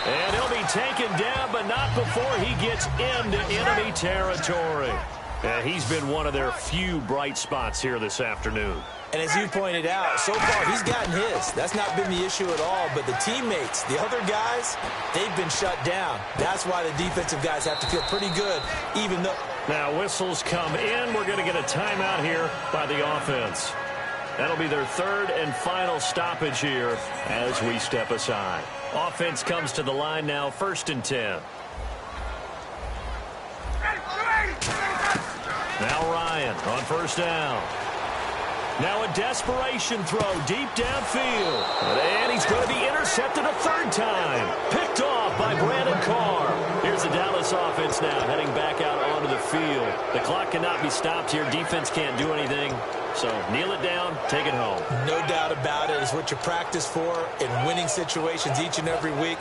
And he'll be taken down, but not before he gets into enemy territory. And he's been one of their few bright spots here this afternoon. And as you pointed out, so far he's gotten his. That's not been the issue at all. But the teammates, the other guys, they've been shut down. That's why the defensive guys have to feel pretty good, even though... Now whistles come in. We're going to get a timeout here by the offense. That'll be their 3rd and final stoppage here as we step aside. Offense comes to the line now, 1st and 10. Now Ryan on 1st down. Now a desperation throw deep downfield. And he's going to be intercepted a 3rd time. Picked off by Brandon Carr. Here's the Dallas offense now heading back out onto the field. The clock cannot be stopped here. Defense can't do anything. So kneel it down, take it home. No doubt about it. It's what you practice for in winning situations each and every week.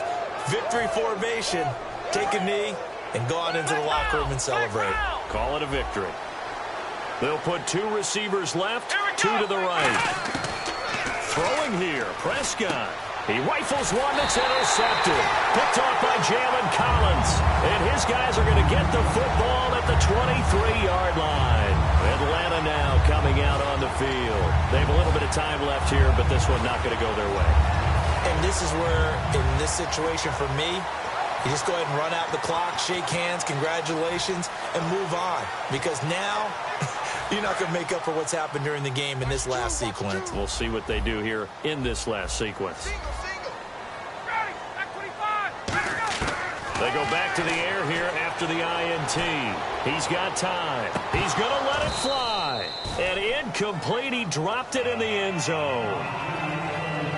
Victory formation. Take a knee and go on into the locker room and celebrate. Call it a victory. They'll put 2 receivers left, 2 to the right. Throwing here, Prescott. He rifles one that's intercepted. Picked off by Jalen Collins. And his guys are going to get the football at the 23-yard line. Atlanta now coming out on the field. They have a little bit of time left here, but this one not going to go their way. And this is where, in this situation for me, you just go ahead and run out the clock, shake hands, congratulations, and move on. Because now, you're not going to make up for what's happened during the game in this last sequence. We'll see what they do here in this last sequence. They go back to the air here after the INT. He's got time. He's going to let it fly. And incomplete. He dropped it in the end zone.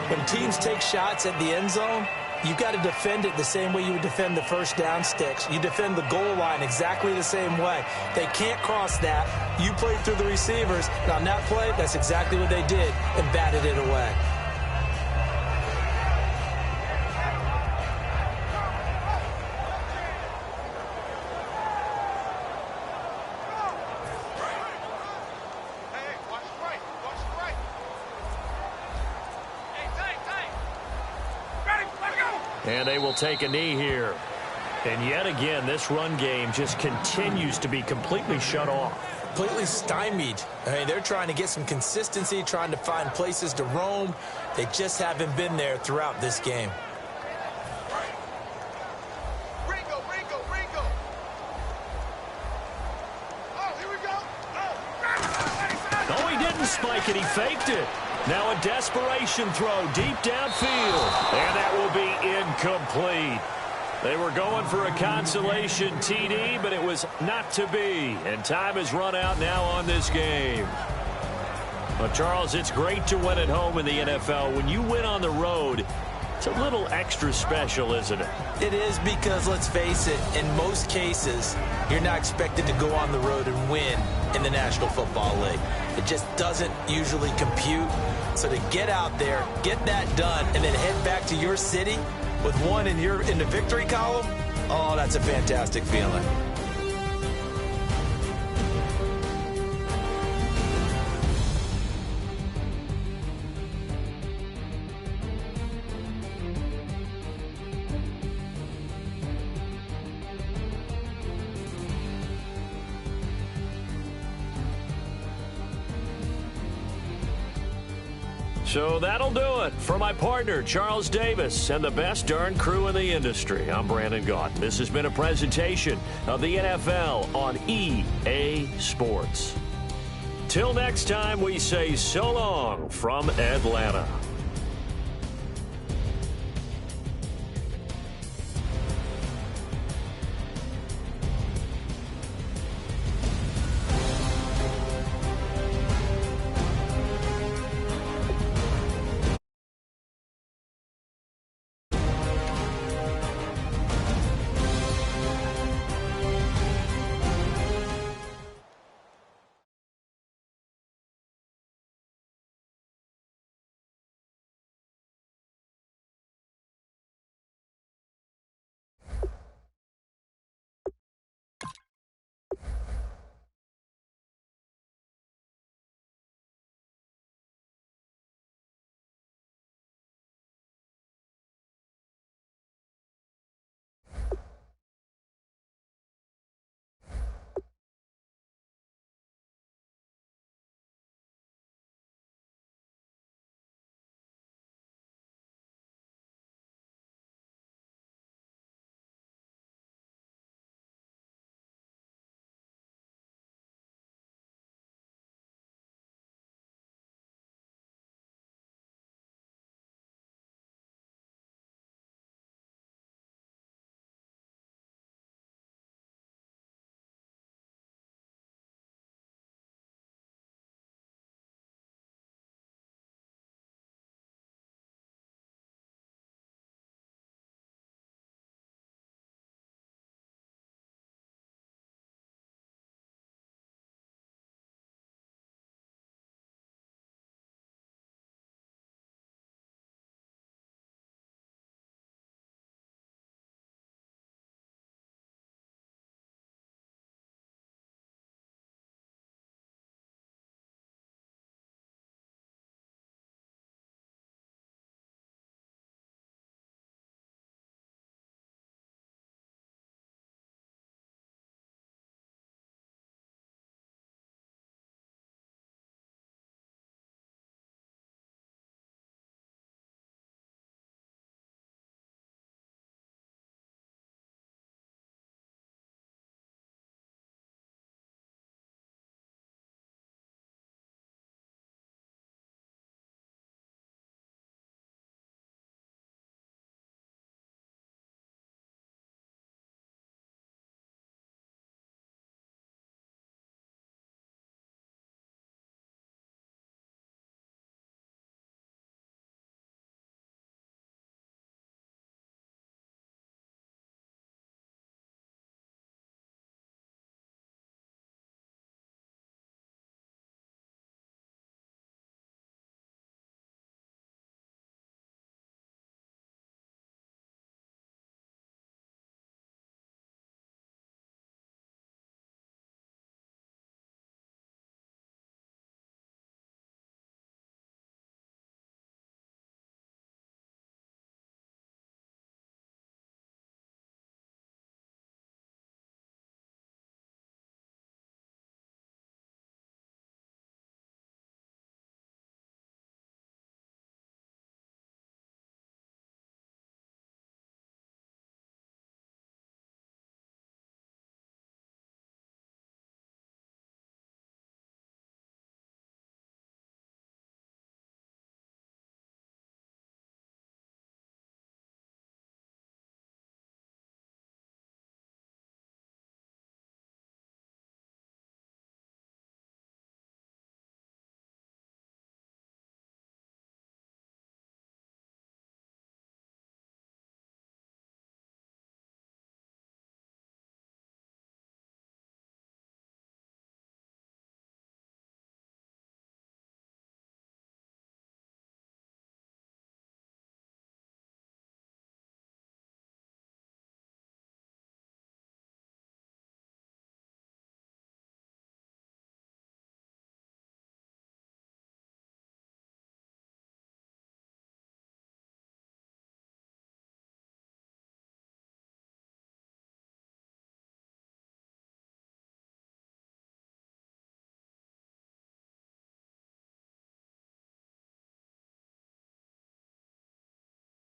When teams take shots at the end zone, you've got to defend it the same way you would defend the first down sticks. You defend the goal line exactly the same way. They can't cross that. You played through the receivers. And on that play, that's exactly what they did and batted it away. And they will take a knee here. And yet again, this run game just continues to be completely shut off. Completely stymied. I mean, they're trying to get some consistency, trying to find places to roam. They just haven't been there throughout this game. Ringo. Oh, here we go. Oh, he didn't spike it. He faked it. Now a desperation throw deep downfield. And that will be incomplete. They were going for a consolation TD, but it was not to be. And time has run out now on this game. But Charles, it's great to win at home in the NFL. When you win on the road, it's a little extra special, isn't it? It is, because let's face it, in most cases, you're not expected to go on the road and win in the National Football League. It just doesn't usually compute. So to get out there, get that done, and then head back to your city with one in the victory column, oh, that's a fantastic feeling. So that'll do it for my partner, Charles Davis, and the best darn crew in the industry. I'm Brandon Gaudin. This has been a presentation of the NFL on EA Sports. Till next time, we say so long from Atlanta.